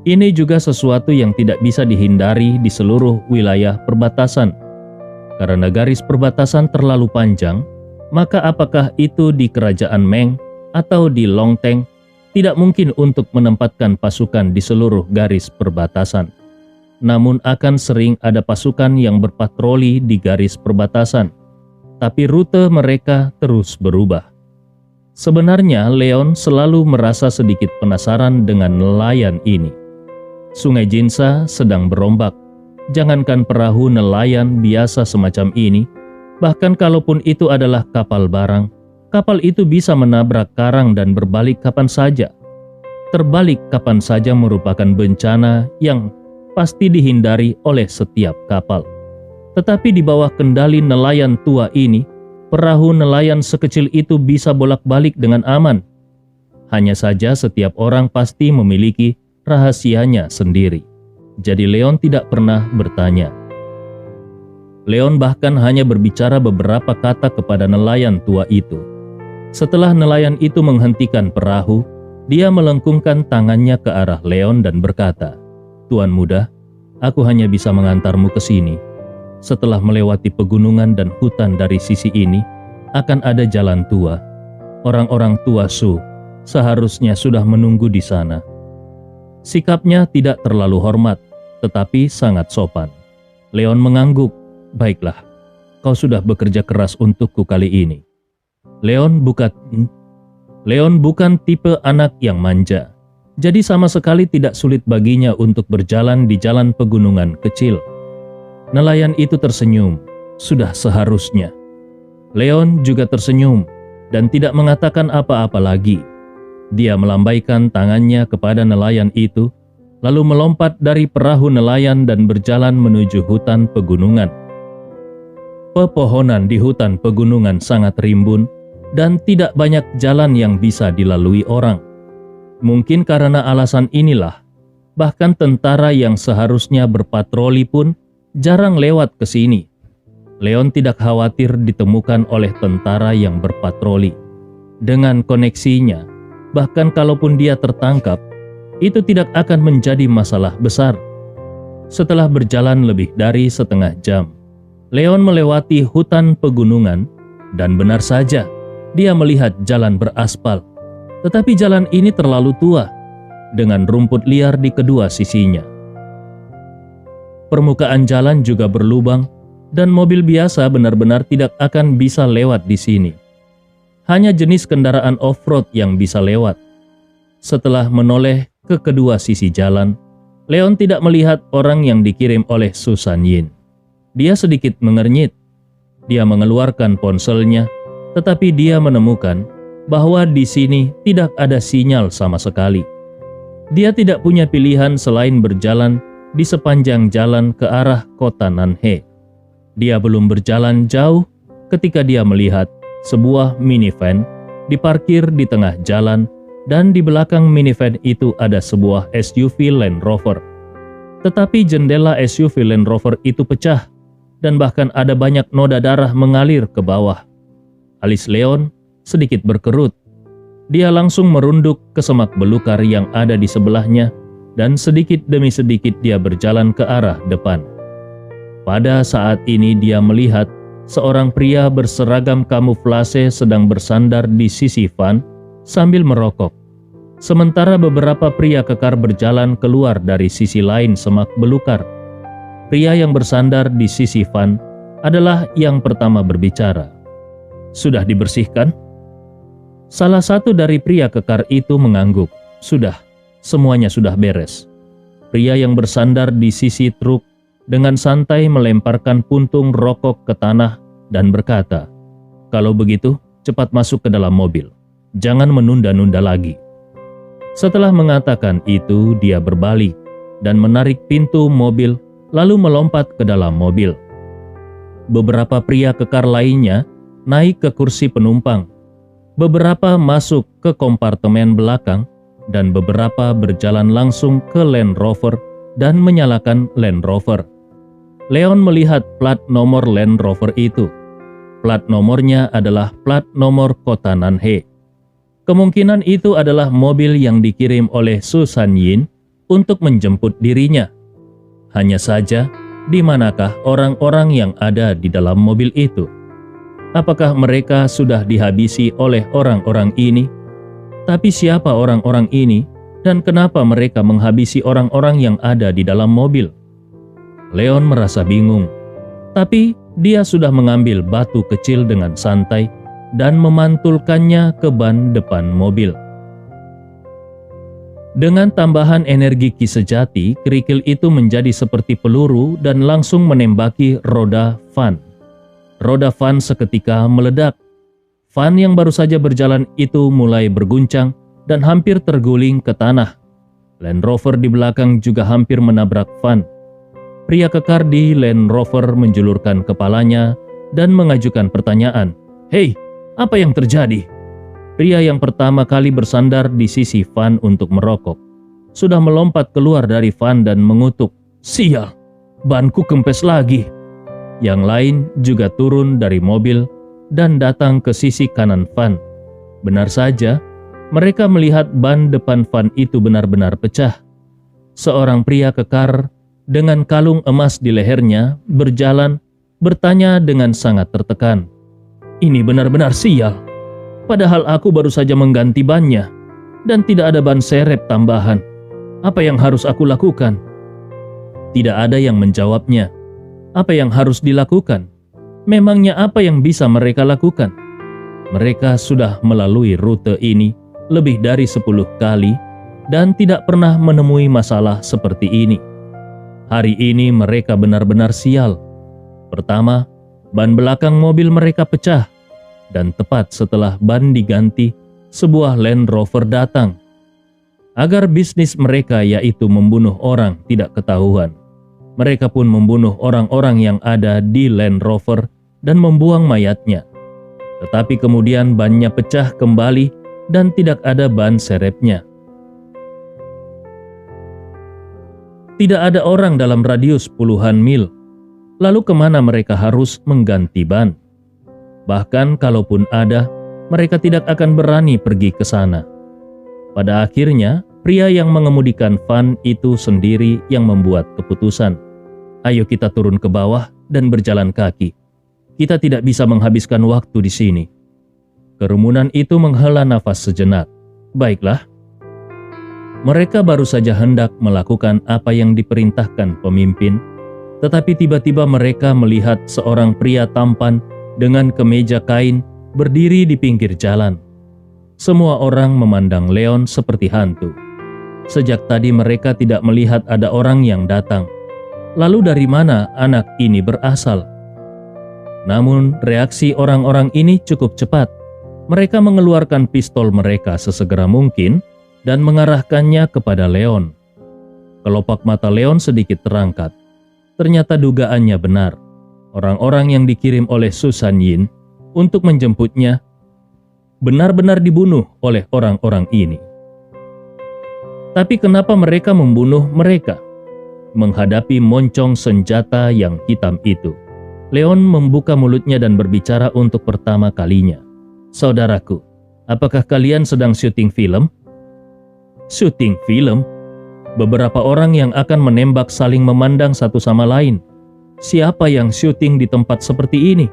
Ini juga sesuatu yang tidak bisa dihindari di seluruh wilayah perbatasan. Karena garis perbatasan terlalu panjang, maka apakah itu di Kerajaan Meng atau di Longteng, tidak mungkin untuk menempatkan pasukan di seluruh garis perbatasan. Namun akan sering ada pasukan yang berpatroli di garis perbatasan, tapi rute mereka terus berubah. Sebenarnya Leon selalu merasa sedikit penasaran dengan nelayan ini. Sungai Jinsa sedang berombak. Jangankan perahu nelayan biasa semacam ini, bahkan kalaupun itu adalah kapal barang, kapal itu bisa menabrak karang dan berbalik kapan saja. Terbalik kapan saja merupakan bencana yang pasti dihindari oleh setiap kapal. Tetapi di bawah kendali nelayan tua ini, perahu nelayan sekecil itu bisa bolak-balik dengan aman. Hanya saja setiap orang pasti memiliki rahasianya sendiri. Jadi Leon tidak pernah bertanya. Leon bahkan hanya berbicara beberapa kata kepada nelayan tua itu. Setelah nelayan itu menghentikan perahu, dia melengkungkan tangannya ke arah Leon dan berkata, "Tuan muda, aku hanya bisa mengantarmu ke sini. Setelah melewati pegunungan dan hutan dari sisi ini, akan ada jalan tua. Orang-orang tua Su seharusnya sudah menunggu di sana." Sikapnya tidak terlalu hormat, tetapi sangat sopan. Leon mengangguk. "Baiklah, kau sudah bekerja keras untukku kali ini." Leon bukan tipe anak yang manja, jadi sama sekali tidak sulit baginya untuk berjalan di jalan pegunungan kecil. Nelayan itu tersenyum, sudah seharusnya. Leon juga tersenyum dan tidak mengatakan apa-apa lagi. Dia melambaikan tangannya kepada nelayan itu, lalu melompat dari perahu nelayan dan berjalan menuju hutan pegunungan. Pepohonan di hutan pegunungan sangat rimbun dan tidak banyak jalan yang bisa dilalui orang. Mungkin karena alasan inilah, bahkan tentara yang seharusnya berpatroli pun jarang lewat ke sini. Leon tidak khawatir ditemukan oleh tentara yang berpatroli. Dengan koneksinya, bahkan kalaupun dia tertangkap, itu tidak akan menjadi masalah besar. Setelah berjalan lebih dari setengah jam, Leon melewati hutan pegunungan dan benar saja, dia melihat jalan beraspal. Tetapi jalan ini terlalu tua, dengan rumput liar di kedua sisinya. Permukaan jalan juga berlubang dan mobil biasa benar-benar tidak akan bisa lewat di sini. Hanya jenis kendaraan off-road yang bisa lewat. Setelah menoleh ke kedua sisi jalan, Leon tidak melihat orang yang dikirim oleh Su Sanyin. Dia sedikit mengernyit. Dia mengeluarkan ponselnya, tetapi dia menemukan bahwa di sini tidak ada sinyal sama sekali. Dia tidak punya pilihan selain berjalan di sepanjang jalan ke arah kota Nanhe. Dia belum berjalan jauh ketika dia melihat sebuah minivan diparkir di tengah jalan dan di belakang minivan itu ada sebuah SUV Land Rover. Tetapi jendela SUV Land Rover itu pecah dan bahkan ada banyak noda darah mengalir ke bawah. Alis Leon sedikit berkerut. Dia langsung merunduk ke semak belukar yang ada di sebelahnya dan sedikit demi sedikit dia berjalan ke arah depan. Pada saat ini dia melihat seorang pria berseragam kamuflase sedang bersandar di sisi van sambil merokok. Sementara beberapa pria kekar berjalan keluar dari sisi lain semak belukar. Pria yang bersandar di sisi van adalah yang pertama berbicara. "Sudah dibersihkan?" Salah satu dari pria kekar itu mengangguk. "Sudah, semuanya sudah beres." Pria yang bersandar di sisi truk dengan santai melemparkan puntung rokok ke tanah dan berkata, "Kalau begitu, cepat masuk ke dalam mobil. Jangan menunda-nunda lagi." Setelah mengatakan itu, dia berbalik dan menarik pintu mobil lalu melompat ke dalam mobil. Beberapa pria kekar lainnya naik ke kursi penumpang. Beberapa masuk ke kompartemen belakang dan beberapa berjalan langsung ke Land Rover dan menyalakan Land Rover. Leon melihat plat nomor Land Rover itu. Plat nomornya adalah plat nomor kota Nanhe. Kemungkinan itu adalah mobil yang dikirim oleh Su Sanyin untuk menjemput dirinya. Hanya saja, di manakah orang-orang yang ada di dalam mobil itu? Apakah mereka sudah dihabisi oleh orang-orang ini? Tapi siapa orang-orang ini dan kenapa mereka menghabisi orang-orang yang ada di dalam mobil? Leon merasa bingung, tapi dia sudah mengambil batu kecil dengan santai dan memantulkannya ke ban depan mobil. Dengan tambahan energi Ki sejati, kerikil itu menjadi seperti peluru dan langsung menembaki roda van. Roda van seketika meledak. Van yang baru saja berjalan itu mulai berguncang dan hampir terguling ke tanah. Land Rover di belakang juga hampir menabrak van. Pria kekar di Land Rover menjulurkan kepalanya dan mengajukan pertanyaan. "Hei, apa yang terjadi?" Pria yang pertama kali bersandar di sisi van untuk merokok sudah melompat keluar dari van dan mengutuk, "Sial, banku kempes lagi." Yang lain juga turun dari mobil dan datang ke sisi kanan van. Benar saja, mereka melihat ban depan van itu benar-benar pecah. Seorang pria kekar dengan kalung emas di lehernya berjalan bertanya dengan sangat tertekan, "Ini benar-benar sial. Padahal aku baru saja mengganti bannya dan tidak ada ban serep tambahan. Apa yang harus aku lakukan?" Tidak ada yang menjawabnya. Apa yang harus dilakukan? Memangnya apa yang bisa mereka lakukan? Mereka sudah melalui rute ini lebih dari 10 kali dan tidak pernah menemui masalah seperti ini. Hari ini mereka benar-benar sial. Pertama, ban belakang mobil mereka pecah. Dan tepat setelah ban diganti, sebuah Land Rover datang. Agar bisnis mereka yaitu membunuh orang tidak ketahuan, mereka pun membunuh orang-orang yang ada di Land Rover dan membuang mayatnya. Tetapi kemudian bannya pecah kembali dan tidak ada ban serepnya. Tidak ada orang dalam radius puluhan mil. Lalu kemana mereka harus mengganti ban? Bahkan kalaupun ada, mereka tidak akan berani pergi ke sana. Pada akhirnya, pria yang mengemudikan van itu sendiri yang membuat keputusan. "Ayo kita turun ke bawah dan berjalan kaki. Kita tidak bisa menghabiskan waktu di sini." Kerumunan itu menghela nafas sejenak. Baiklah. Mereka baru saja hendak melakukan apa yang diperintahkan pemimpin, tetapi tiba-tiba mereka melihat seorang pria tampan dengan kemeja kain berdiri di pinggir jalan. Semua orang memandang Leon seperti hantu. Sejak tadi mereka tidak melihat ada orang yang datang. Lalu dari mana anak ini berasal? Namun reaksi orang-orang ini cukup cepat. Mereka mengeluarkan pistol mereka sesegera mungkin dan mengarahkannya kepada Leon. Kelopak mata Leon sedikit terangkat. Ternyata dugaannya benar. Orang-orang yang dikirim oleh Su Sanyin untuk menjemputnya benar-benar dibunuh oleh orang-orang ini. Tapi kenapa mereka membunuh mereka? Menghadapi moncong senjata yang hitam itu, Leon membuka mulutnya dan berbicara untuk pertama kalinya. "Saudaraku, apakah kalian sedang syuting film?" "Syuting film? Beberapa orang yang akan menembak saling memandang satu sama lain. Siapa yang syuting di tempat seperti ini?"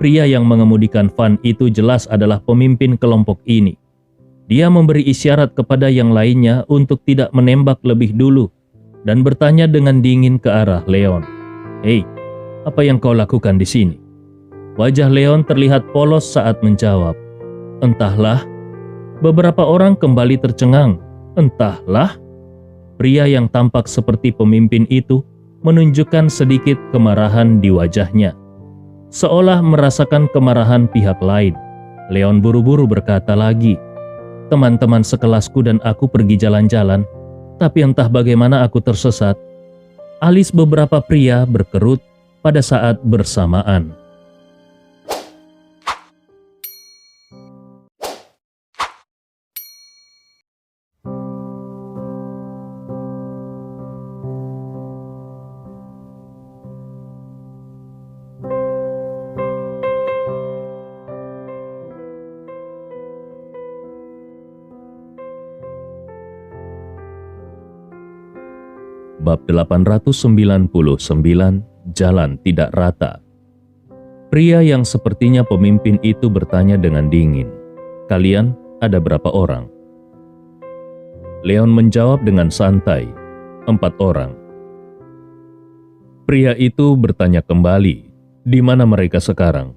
Pria yang mengemudikan van itu jelas adalah pemimpin kelompok ini. Dia memberi isyarat kepada yang lainnya untuk tidak menembak lebih dulu dan bertanya dengan dingin ke arah Leon. "Hei, apa yang kau lakukan di sini?" Wajah Leon terlihat polos saat menjawab, "Entahlah." Beberapa orang kembali tercengang. "Entahlah?" Pria yang tampak seperti pemimpin itu menunjukkan sedikit kemarahan di wajahnya, seolah merasakan kemarahan pihak lain. Leon buru-buru berkata lagi, "Teman-teman sekelasku dan aku pergi jalan-jalan, tapi entah bagaimana aku tersesat." Alis beberapa pria berkerut pada saat bersamaan. bab 899, Jalan Tidak Rata. Pria yang sepertinya pemimpin itu bertanya dengan dingin, "Kalian ada berapa orang?" Leon menjawab dengan santai, 4 orang. Pria itu bertanya kembali, "Di mana mereka sekarang?"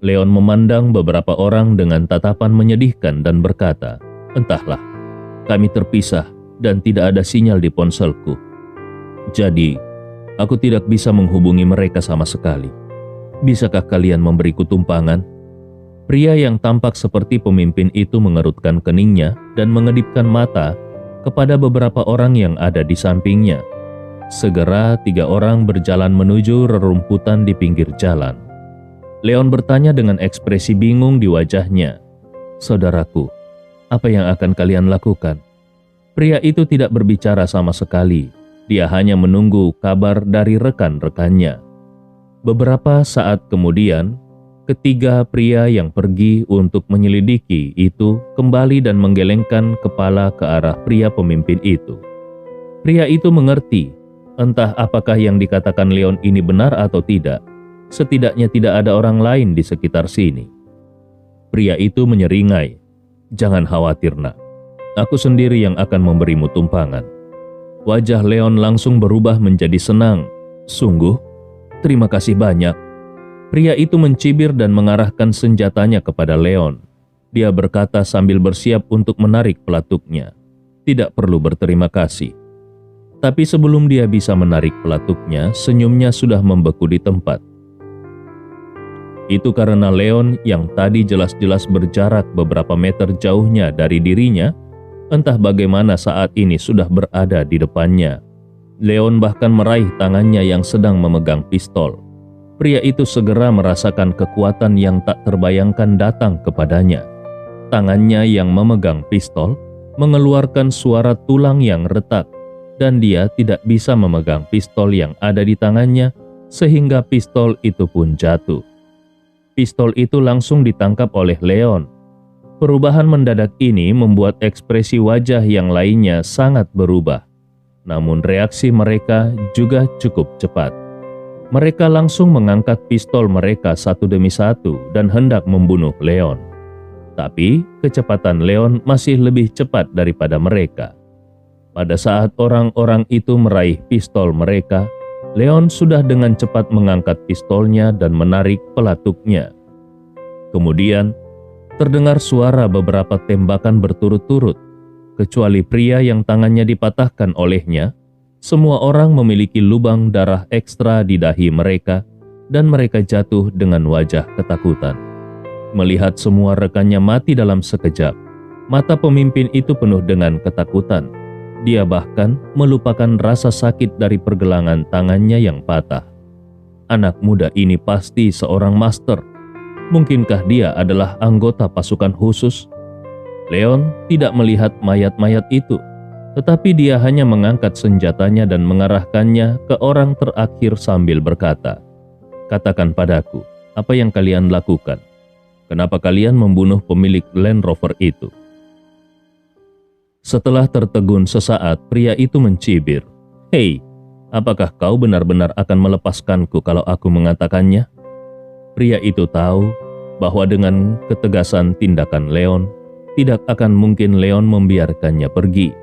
Leon memandang beberapa orang dengan tatapan menyedihkan dan berkata, "Entahlah, kami terpisah dan tidak ada sinyal di ponselku. Jadi, aku tidak bisa menghubungi mereka sama sekali. Bisakah kalian memberiku tumpangan?" Pria yang tampak seperti pemimpin itu mengerutkan keningnya dan mengedipkan mata kepada beberapa orang yang ada di sampingnya. Segera 3 orang berjalan menuju rerumputan di pinggir jalan. Leon bertanya dengan ekspresi bingung di wajahnya, "Saudaraku, apa yang akan kalian lakukan?" Pria itu tidak berbicara sama sekali. Dia hanya menunggu kabar dari rekan-rekannya. Beberapa saat kemudian, ketiga pria yang pergi untuk menyelidiki itu kembali dan menggelengkan kepala ke arah pria pemimpin itu. Pria itu mengerti, entah apakah yang dikatakan Leon ini benar atau tidak. Setidaknya tidak ada orang lain di sekitar sini. Pria itu menyeringai, "Jangan khawatir, nak. Aku sendiri yang akan memberimu tumpangan." Wajah Leon langsung berubah menjadi senang. "Sungguh? Terima kasih banyak." Pria itu mencibir dan mengarahkan senjatanya kepada Leon. Dia berkata sambil bersiap untuk menarik pelatuknya, "Tidak perlu berterima kasih." Tapi sebelum dia bisa menarik pelatuknya, senyumnya sudah membeku di tempat. Itu karena Leon yang tadi jelas-jelas berjarak beberapa meter jauhnya dari dirinya, entah bagaimana saat ini sudah berada di depannya. Leon bahkan meraih tangannya yang sedang memegang pistol. Pria itu segera merasakan kekuatan yang tak terbayangkan datang kepadanya. Tangannya yang memegang pistol mengeluarkan suara tulang yang retak, dan dia tidak bisa memegang pistol yang ada di tangannya, sehingga pistol itu pun jatuh. Pistol itu langsung ditangkap oleh Leon. Perubahan mendadak ini membuat ekspresi wajah yang lainnya sangat berubah. Namun reaksi mereka juga cukup cepat. Mereka langsung mengangkat pistol mereka satu demi satu dan hendak membunuh Leon. Tapi kecepatan Leon masih lebih cepat daripada mereka. Pada saat orang-orang itu meraih pistol mereka, Leon sudah dengan cepat mengangkat pistolnya dan menarik pelatuknya. Kemudian, terdengar suara beberapa tembakan berturut-turut. Kecuali pria yang tangannya dipatahkan olehnya, semua orang memiliki lubang darah ekstra di dahi mereka, dan mereka jatuh dengan wajah ketakutan. Melihat semua rekannya mati dalam sekejap, mata pemimpin itu penuh dengan ketakutan. Dia bahkan melupakan rasa sakit dari pergelangan tangannya yang patah. Anak muda ini pasti seorang master. Mungkinkah dia adalah anggota pasukan khusus? Leon tidak melihat mayat-mayat itu, tetapi dia hanya mengangkat senjatanya dan mengarahkannya ke orang terakhir sambil berkata, "Katakan padaku, apa yang kalian lakukan? Kenapa kalian membunuh pemilik Land Rover itu?" Setelah tertegun sesaat, pria itu mencibir, "Hei, apakah kau benar-benar akan melepaskanku kalau aku mengatakannya?" Pria itu tahu bahwa dengan ketegasan tindakan Leon, tidak akan mungkin Leon membiarkannya pergi.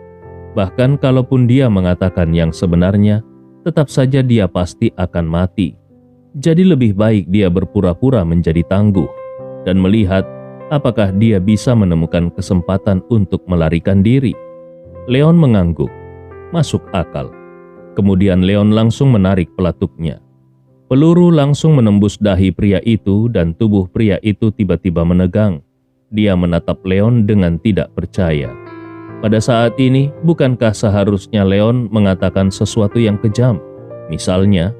Bahkan kalaupun dia mengatakan yang sebenarnya, tetap saja dia pasti akan mati. Jadi lebih baik dia berpura-pura menjadi tangguh dan melihat apakah dia bisa menemukan kesempatan untuk melarikan diri. Leon mengangguk. Masuk akal. Kemudian Leon langsung menarik pelatuknya. Peluru langsung menembus dahi pria itu dan tubuh pria itu tiba-tiba menegang. Dia menatap Leon dengan tidak percaya. Pada saat ini, bukankah seharusnya Leon mengatakan sesuatu yang kejam? Misalnya,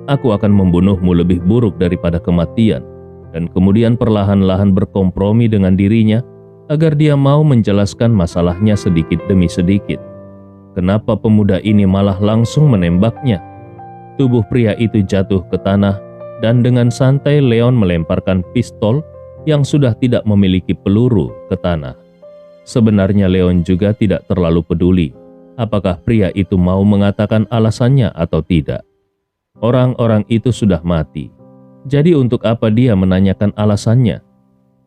"Aku akan membunuhmu lebih buruk daripada kematian," dan kemudian perlahan-lahan berkompromi dengan dirinya agar dia mau menjelaskan masalahnya sedikit demi sedikit. Kenapa pemuda ini malah langsung menembaknya? Tubuh pria itu jatuh ke tanah dan dengan santai Leon melemparkan pistol yang sudah tidak memiliki peluru ke tanah. Sebenarnya Leon juga tidak terlalu peduli. Apakah pria itu mau mengatakan alasannya atau tidak? Orang-orang itu sudah mati. Jadi untuk apa dia menanyakan alasannya?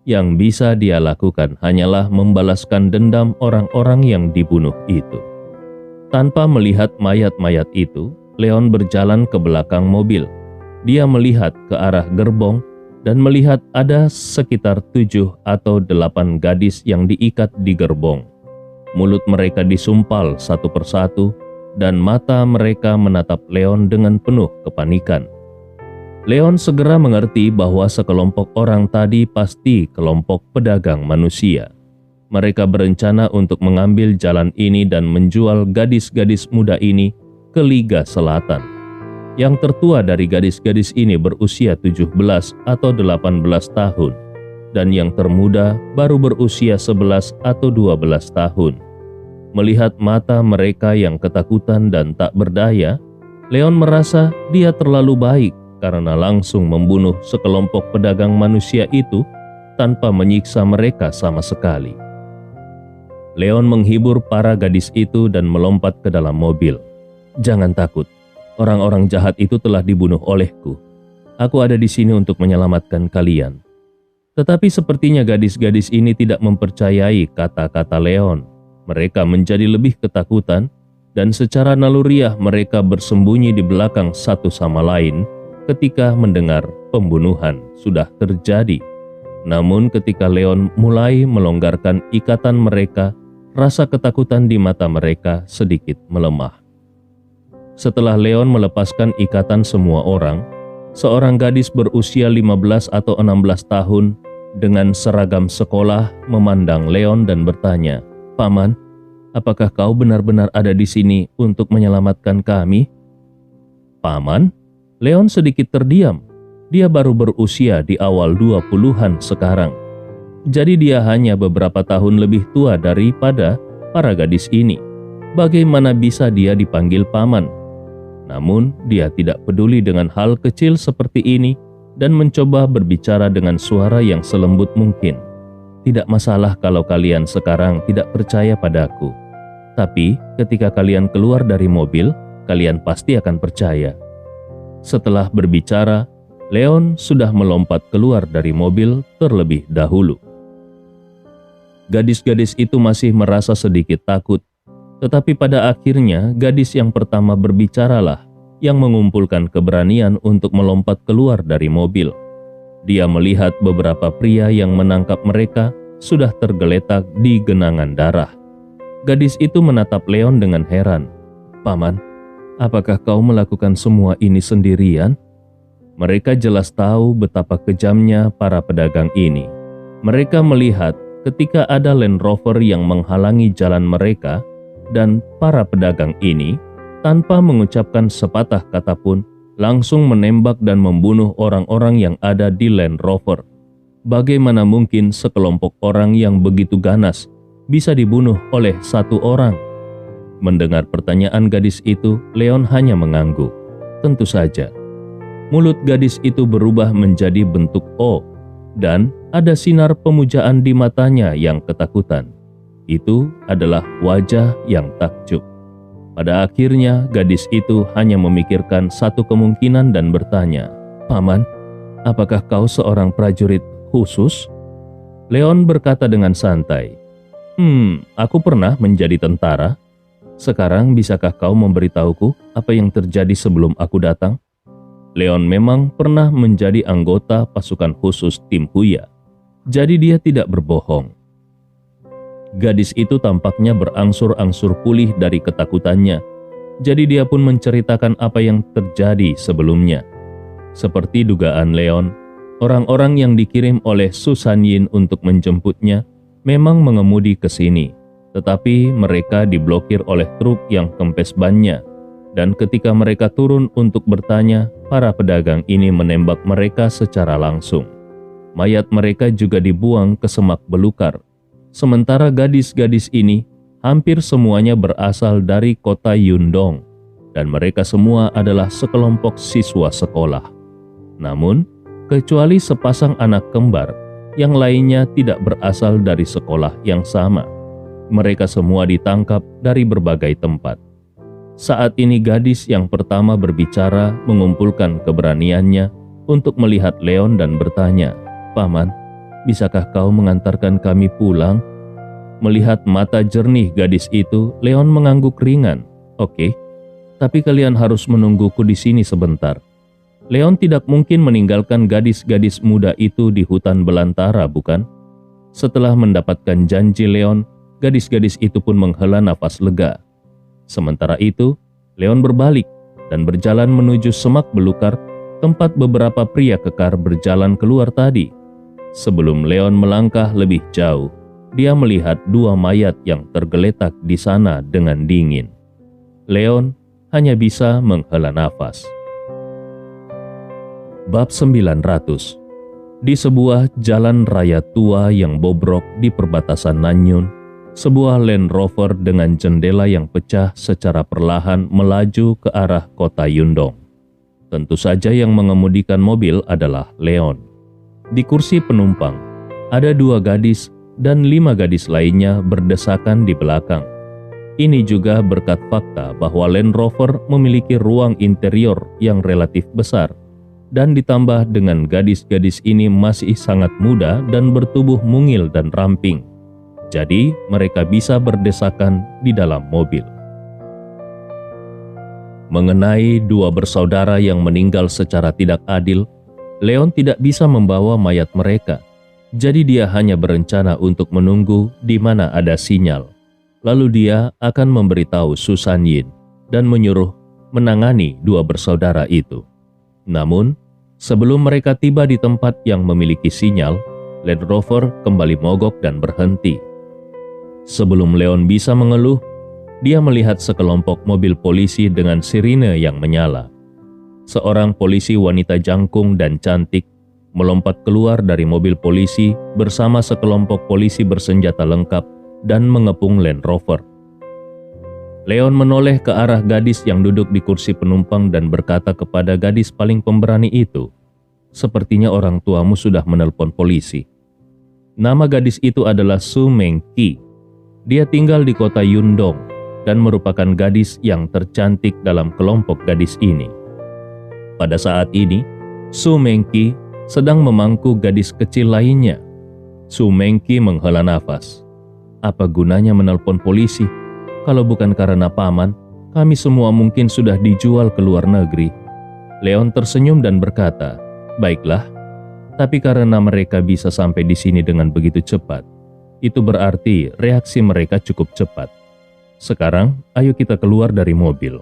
Yang bisa dia lakukan hanyalah membalaskan dendam orang-orang yang dibunuh itu. Tanpa melihat mayat-mayat itu, Leon berjalan ke belakang mobil. Dia melihat ke arah gerbong dan melihat ada sekitar 7 atau 8 gadis yang diikat di gerbong. Mulut mereka disumpal satu persatu dan mata mereka menatap Leon dengan penuh kepanikan. Leon segera mengerti bahwa sekelompok orang tadi pasti kelompok pedagang manusia. Mereka berencana untuk mengambil jalan ini dan menjual gadis-gadis muda ini ke Liga Selatan. Yang tertua dari gadis-gadis ini berusia 17 atau 18 tahun, dan yang termuda baru berusia 11 atau 12 tahun. Melihat mata mereka yang ketakutan dan tak berdaya, Leon merasa dia terlalu baik karena langsung membunuh sekelompok pedagang manusia itu tanpa menyiksa mereka sama sekali. Leon menghibur para gadis itu dan melompat ke dalam mobil. "Jangan takut. Orang-orang jahat itu telah dibunuh olehku. Aku ada di sini untuk menyelamatkan kalian." Tetapi sepertinya gadis-gadis ini tidak mempercayai kata-kata Leon. Mereka menjadi lebih ketakutan dan secara naluriah mereka bersembunyi di belakang satu sama lain ketika mendengar pembunuhan sudah terjadi. Namun ketika Leon mulai melonggarkan ikatan mereka, rasa ketakutan di mata mereka sedikit melemah. Setelah Leon melepaskan ikatan semua orang, seorang gadis berusia 15 atau 16 tahun dengan seragam sekolah memandang Leon dan bertanya, "Paman, apakah kau benar-benar ada di sini untuk menyelamatkan kami?" "Paman?" Leon sedikit terdiam. Dia baru berusia di awal 20-an sekarang. Jadi dia hanya beberapa tahun lebih tua daripada para gadis ini. Bagaimana bisa dia dipanggil paman? Namun dia tidak peduli dengan hal kecil seperti ini dan mencoba berbicara dengan suara yang selembut mungkin. "Tidak masalah kalau kalian sekarang tidak percaya padaku. Tapi ketika kalian keluar dari mobil, kalian pasti akan percaya." Setelah berbicara, Leon sudah melompat keluar dari mobil terlebih dahulu. Gadis-gadis itu masih merasa sedikit takut. Tetapi pada akhirnya gadis yang pertama berbicaralah yang mengumpulkan keberanian untuk melompat keluar dari mobil. Dia melihat beberapa pria yang menangkap mereka sudah tergeletak di genangan darah. Gadis itu menatap Leon dengan heran. "Paman, apakah kau melakukan semua ini sendirian?" Mereka jelas tahu betapa kejamnya para pedagang ini. Mereka melihat ketika ada Land Rover yang menghalangi jalan mereka, dan para pedagang ini, tanpa mengucapkan sepatah kata pun, langsung menembak dan membunuh orang-orang yang ada di Land Rover. Bagaimana mungkin sekelompok orang yang begitu ganas bisa dibunuh oleh satu orang? Mendengar pertanyaan gadis itu, Leon hanya mengangguk. Tentu saja. Mulut gadis itu berubah menjadi bentuk O, dan ada sinar pemujaan di matanya yang ketakutan. Itu adalah wajah yang takjub. Pada akhirnya, gadis itu hanya memikirkan satu kemungkinan dan bertanya, "Paman, apakah kau seorang prajurit khusus?" Leon berkata dengan santai, Aku pernah menjadi tentara. Sekarang bisakah kau memberitahuku apa yang terjadi sebelum aku datang?" Leon memang pernah menjadi anggota pasukan khusus tim Huya, jadi dia tidak berbohong. Gadis itu tampaknya berangsur-angsur pulih dari ketakutannya, jadi dia pun menceritakan apa yang terjadi sebelumnya. Seperti dugaan Leon, orang-orang yang dikirim oleh Su Sanyin untuk menjemputnya memang mengemudi ke sini, tetapi mereka diblokir oleh truk yang kempes bannya, dan ketika mereka turun untuk bertanya, para pedagang ini menembak mereka secara langsung. Mayat mereka juga dibuang ke semak belukar. Sementara gadis-gadis ini hampir semuanya berasal dari kota Yundong, dan mereka semua adalah sekelompok siswa sekolah. Namun, kecuali sepasang anak kembar, yang lainnya tidak berasal dari sekolah yang sama. Mereka semua ditangkap dari berbagai tempat. Saat ini gadis yang pertama berbicara mengumpulkan keberaniannya untuk melihat Leon dan bertanya, "Paman, bisakah kau mengantarkan kami pulang?" Melihat mata jernih gadis itu, Leon mengangguk ringan. "Oke, tapi kalian harus menungguku di sini sebentar." Leon tidak mungkin meninggalkan gadis-gadis muda itu di hutan belantara, bukan? Setelah mendapatkan janji Leon, gadis-gadis itu pun menghela nafas lega. Sementara itu, Leon berbalik dan berjalan menuju semak belukar tempat beberapa pria kekar berjalan keluar tadi. Sebelum Leon melangkah lebih jauh, dia melihat dua mayat yang tergeletak di sana dengan dingin. Leon hanya bisa menghela nafas. Bab 900. Di sebuah jalan raya tua yang bobrok di perbatasan Nanyun, sebuah Land Rover dengan jendela yang pecah secara perlahan melaju ke arah kota Yundong. Tentu saja yang mengemudikan mobil adalah Leon. Di kursi penumpang, ada 2 gadis dan 5 gadis lainnya berdesakan di belakang. Ini juga berkat fakta bahwa Land Rover memiliki ruang interior yang relatif besar, dan ditambah dengan gadis-gadis ini masih sangat muda dan bertubuh mungil dan ramping. Jadi mereka bisa berdesakan di dalam mobil. Mengenai 2 bersaudara yang meninggal secara tidak adil, Leon tidak bisa membawa mayat mereka. Jadi dia hanya berencana untuk menunggu di mana ada sinyal. Lalu dia akan memberitahu Susan Yin dan menyuruh menangani 2 bersaudara itu. Namun, sebelum mereka tiba di tempat yang memiliki sinyal, Land Rover kembali mogok dan berhenti. Sebelum Leon bisa mengeluh, dia melihat sekelompok mobil polisi dengan sirine yang menyala. Seorang polisi wanita jangkung dan cantik melompat keluar dari mobil polisi bersama sekelompok polisi bersenjata lengkap dan mengepung Land Rover. Leon menoleh ke arah gadis yang duduk di kursi penumpang dan berkata kepada gadis paling pemberani itu, "Sepertinya orang tuamu sudah menelpon polisi." Nama gadis itu adalah Su Mengqi. Dia tinggal di kota Yundong dan merupakan gadis yang tercantik dalam kelompok gadis ini. Pada saat ini, Su Mengqi sedang memangku gadis kecil lainnya. Su Mengqi menghela nafas. Apa gunanya menelpon polisi? Kalau bukan karena paman, kami semua mungkin sudah dijual ke luar negeri. Leon tersenyum dan berkata, "Baiklah, tapi karena mereka bisa sampai di sini dengan begitu cepat, itu berarti reaksi mereka cukup cepat. Sekarang, ayo kita keluar dari mobil."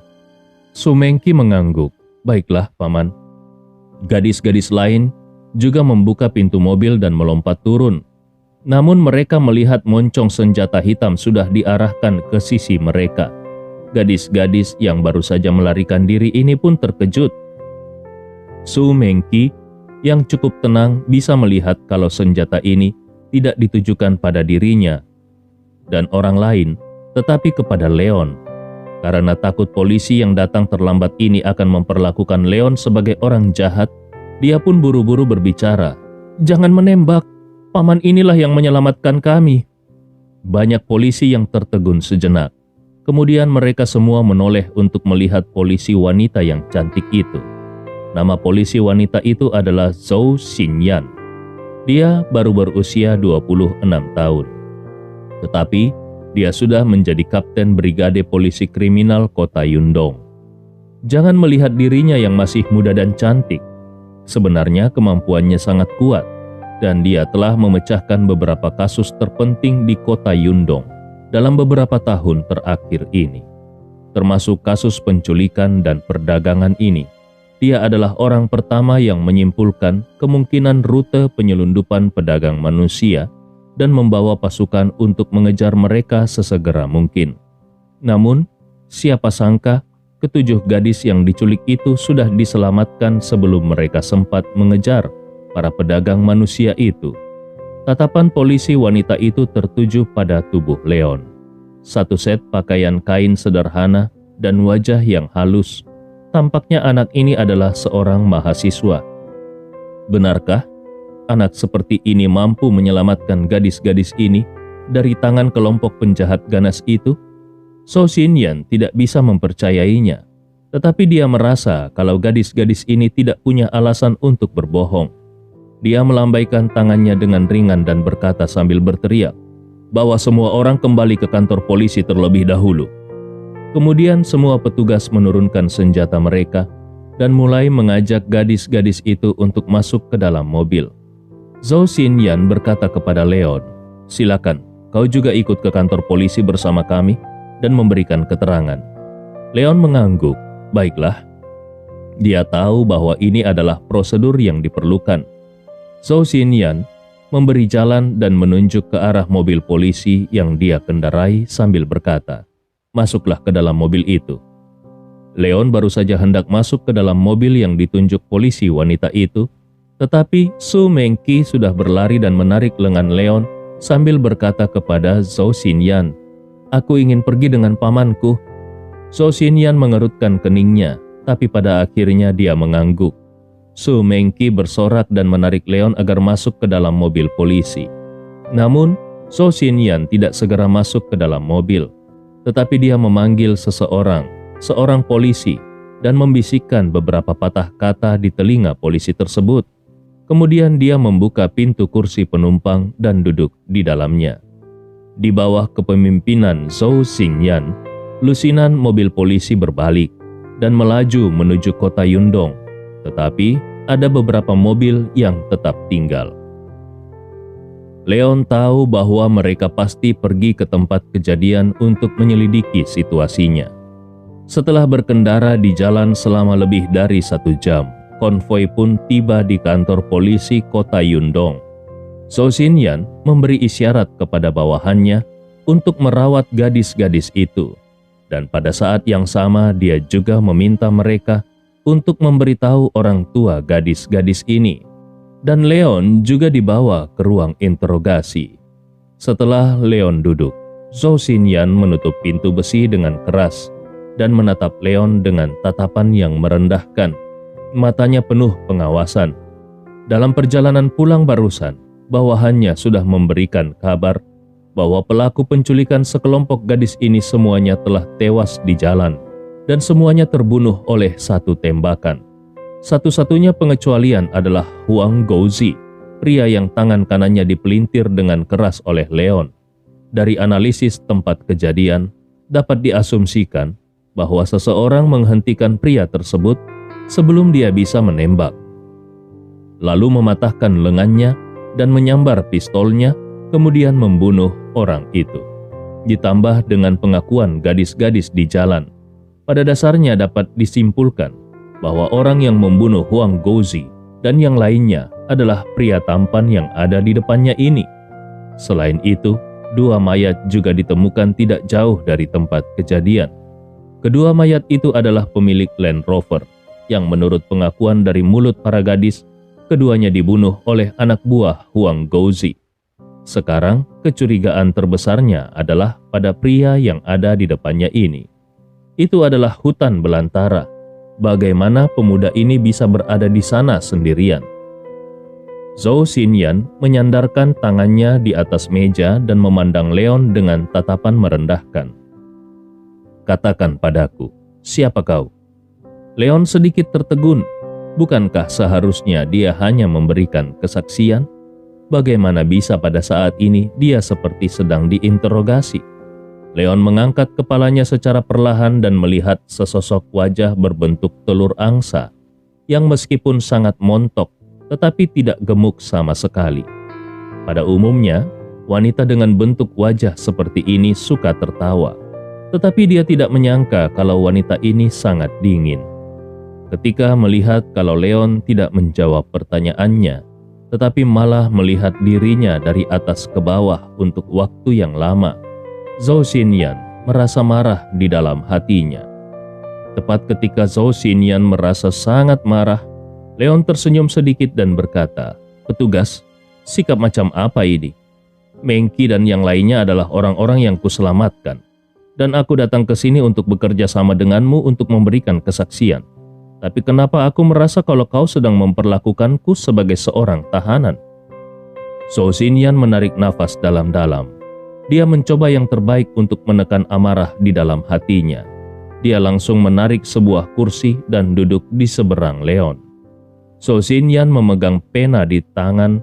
Su Mengqi mengangguk. "Baiklah, paman." Gadis-gadis lain juga membuka pintu mobil dan melompat turun. Namun mereka melihat moncong senjata hitam sudah diarahkan ke sisi mereka. Gadis-gadis yang baru saja melarikan diri ini pun terkejut. Su Mengqi yang cukup tenang bisa melihat kalau senjata ini tidak ditujukan pada dirinya dan orang lain, tetapi kepada Leon. Karena takut polisi yang datang terlambat ini akan memperlakukan Leon sebagai orang jahat, dia pun buru-buru berbicara, "Jangan menembak, paman inilah yang menyelamatkan kami." Banyak polisi yang tertegun sejenak. Kemudian mereka semua menoleh untuk melihat polisi wanita yang cantik itu. Nama polisi wanita itu adalah Zhou Xinyan. Dia baru berusia 26 tahun. Tetapi, dia sudah menjadi kapten brigade polisi kriminal kota Yundong. Jangan melihat dirinya yang masih muda dan cantik. Sebenarnya kemampuannya sangat kuat, dan dia telah memecahkan beberapa kasus terpenting di kota Yundong dalam beberapa tahun terakhir ini. Termasuk kasus penculikan dan perdagangan ini. Dia adalah orang pertama yang menyimpulkan kemungkinan rute penyelundupan pedagang manusia dan membawa pasukan untuk mengejar mereka sesegera mungkin. Namun, siapa sangka ketujuh gadis yang diculik itu sudah diselamatkan sebelum mereka sempat mengejar para pedagang manusia itu. Tatapan polisi wanita itu tertuju pada tubuh Leon. Satu set pakaian kain sederhana dan wajah yang halus. Tampaknya anak ini adalah seorang mahasiswa. Benarkah anak seperti ini mampu menyelamatkan gadis-gadis ini dari tangan kelompok penjahat ganas itu? Zhou Xinyan tidak bisa mempercayainya, tetapi dia merasa kalau gadis-gadis ini tidak punya alasan untuk berbohong. Dia melambaikan tangannya dengan ringan dan berkata sambil berteriak, "Bawa semua orang kembali ke kantor polisi terlebih dahulu." Kemudian semua petugas menurunkan senjata mereka dan mulai mengajak gadis-gadis itu untuk masuk ke dalam mobil. Zhou Xinyan berkata kepada Leon, "Silakan, kau juga ikut ke kantor polisi bersama kami dan memberikan keterangan." Leon mengangguk. "Baiklah." Dia tahu bahwa ini adalah prosedur yang diperlukan. Zhou Xinyan memberi jalan dan menunjuk ke arah mobil polisi yang dia kendarai sambil berkata, "Masuklah ke dalam mobil itu." Leon baru saja hendak masuk ke dalam mobil yang ditunjuk polisi wanita itu, tetapi Su Mengqi sudah berlari dan menarik lengan Leon sambil berkata kepada Zhou Xinyan, "Aku ingin pergi dengan pamanku." Zhou Xinyan mengerutkan keningnya, tapi pada akhirnya dia mengangguk. Su Mengqi bersorak dan menarik Leon agar masuk ke dalam mobil polisi. Namun, Zhou Xinyan tidak segera masuk ke dalam mobil, tetapi dia memanggil seorang polisi, dan membisikkan beberapa patah kata di telinga polisi tersebut. Kemudian dia membuka pintu kursi penumpang dan duduk di dalamnya. Di bawah kepemimpinan Zhou Xinyan, lusinan mobil polisi berbalik dan melaju menuju kota Yundong, tetapi ada beberapa mobil yang tetap tinggal. Leon tahu bahwa mereka pasti pergi ke tempat kejadian untuk menyelidiki situasinya. Setelah berkendara di jalan selama lebih dari 1 jam, konvoi pun tiba di kantor polisi kota Yundong. Zhou Xinyan memberi isyarat kepada bawahannya untuk merawat gadis-gadis itu, dan pada saat yang sama dia juga meminta mereka untuk memberitahu orang tua gadis-gadis ini. Dan Leon juga dibawa ke ruang interogasi. Setelah Leon duduk, Zhou Xinyan menutup pintu besi dengan keras dan menatap Leon dengan tatapan yang merendahkan. Matanya penuh pengawasan. Dalam perjalanan pulang barusan, bawahannya sudah memberikan kabar bahwa pelaku penculikan sekelompok gadis ini semuanya telah tewas di jalan dan semuanya terbunuh oleh satu tembakan. Satu-satunya pengecualian adalah Huang Gouzi, pria yang tangan kanannya dipelintir dengan keras oleh Leon. Dari analisis tempat kejadian, dapat diasumsikan bahwa seseorang menghentikan pria tersebut sebelum dia bisa menembak, lalu mematahkan lengannya dan menyambar pistolnya, kemudian membunuh orang itu. Ditambah dengan pengakuan gadis-gadis di jalan, pada dasarnya dapat disimpulkan bahwa orang yang membunuh Huang Gouzi dan yang lainnya adalah pria tampan yang ada di depannya ini. Selain itu, 2 mayat juga ditemukan tidak jauh dari tempat kejadian. Kedua mayat itu adalah pemilik Land Rover, yang menurut pengakuan dari mulut para gadis, keduanya dibunuh oleh anak buah Huang Gouzi. Sekarang, kecurigaan terbesarnya adalah pada pria yang ada di depannya ini. Itu adalah hutan belantara. Bagaimana pemuda ini bisa berada di sana sendirian? Zhou Xinyan menyandarkan tangannya di atas meja dan memandang Leon dengan tatapan merendahkan. "Katakan padaku, siapa kau?" Leon sedikit tertegun. Bukankah seharusnya dia hanya memberikan kesaksian? Bagaimana bisa pada saat ini dia seperti sedang diinterogasi? Leon mengangkat kepalanya secara perlahan dan melihat sesosok wajah berbentuk telur angsa yang meskipun sangat montok tetapi tidak gemuk sama sekali. Pada umumnya, wanita dengan bentuk wajah seperti ini suka tertawa, tetapi dia tidak menyangka kalau wanita ini sangat dingin. Ketika melihat kalau Leon tidak menjawab pertanyaannya, tetapi malah melihat dirinya dari atas ke bawah untuk waktu yang lama, Zhou Xinyan merasa marah di dalam hatinya. Tepat ketika Zhou Xinyan merasa sangat marah, Leon tersenyum sedikit dan berkata, "Petugas, sikap macam apa ini? Mengqi dan yang lainnya adalah orang-orang yang kuselamatkan, dan aku datang ke sini untuk bekerja sama denganmu untuk memberikan kesaksian. Tapi kenapa aku merasa kalau kau sedang memperlakukanku sebagai seorang tahanan?" Zhou Xinyan menarik nafas dalam-dalam. Dia mencoba yang terbaik untuk menekan amarah di dalam hatinya. Dia langsung menarik sebuah kursi dan duduk di seberang Leon. Zhou Xinyan memegang pena di tangan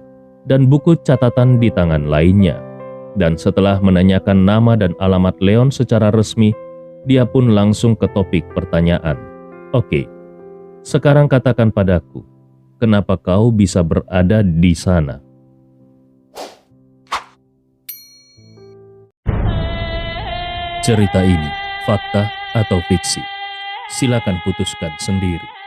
dan buku catatan di tangan lainnya. Dan setelah menanyakan nama dan alamat Leon secara resmi, dia pun langsung ke topik pertanyaan. Oke, sekarang katakan padaku, kenapa kau bisa berada di sana? Cerita ini fakta atau fiksi? Silakan putuskan sendiri.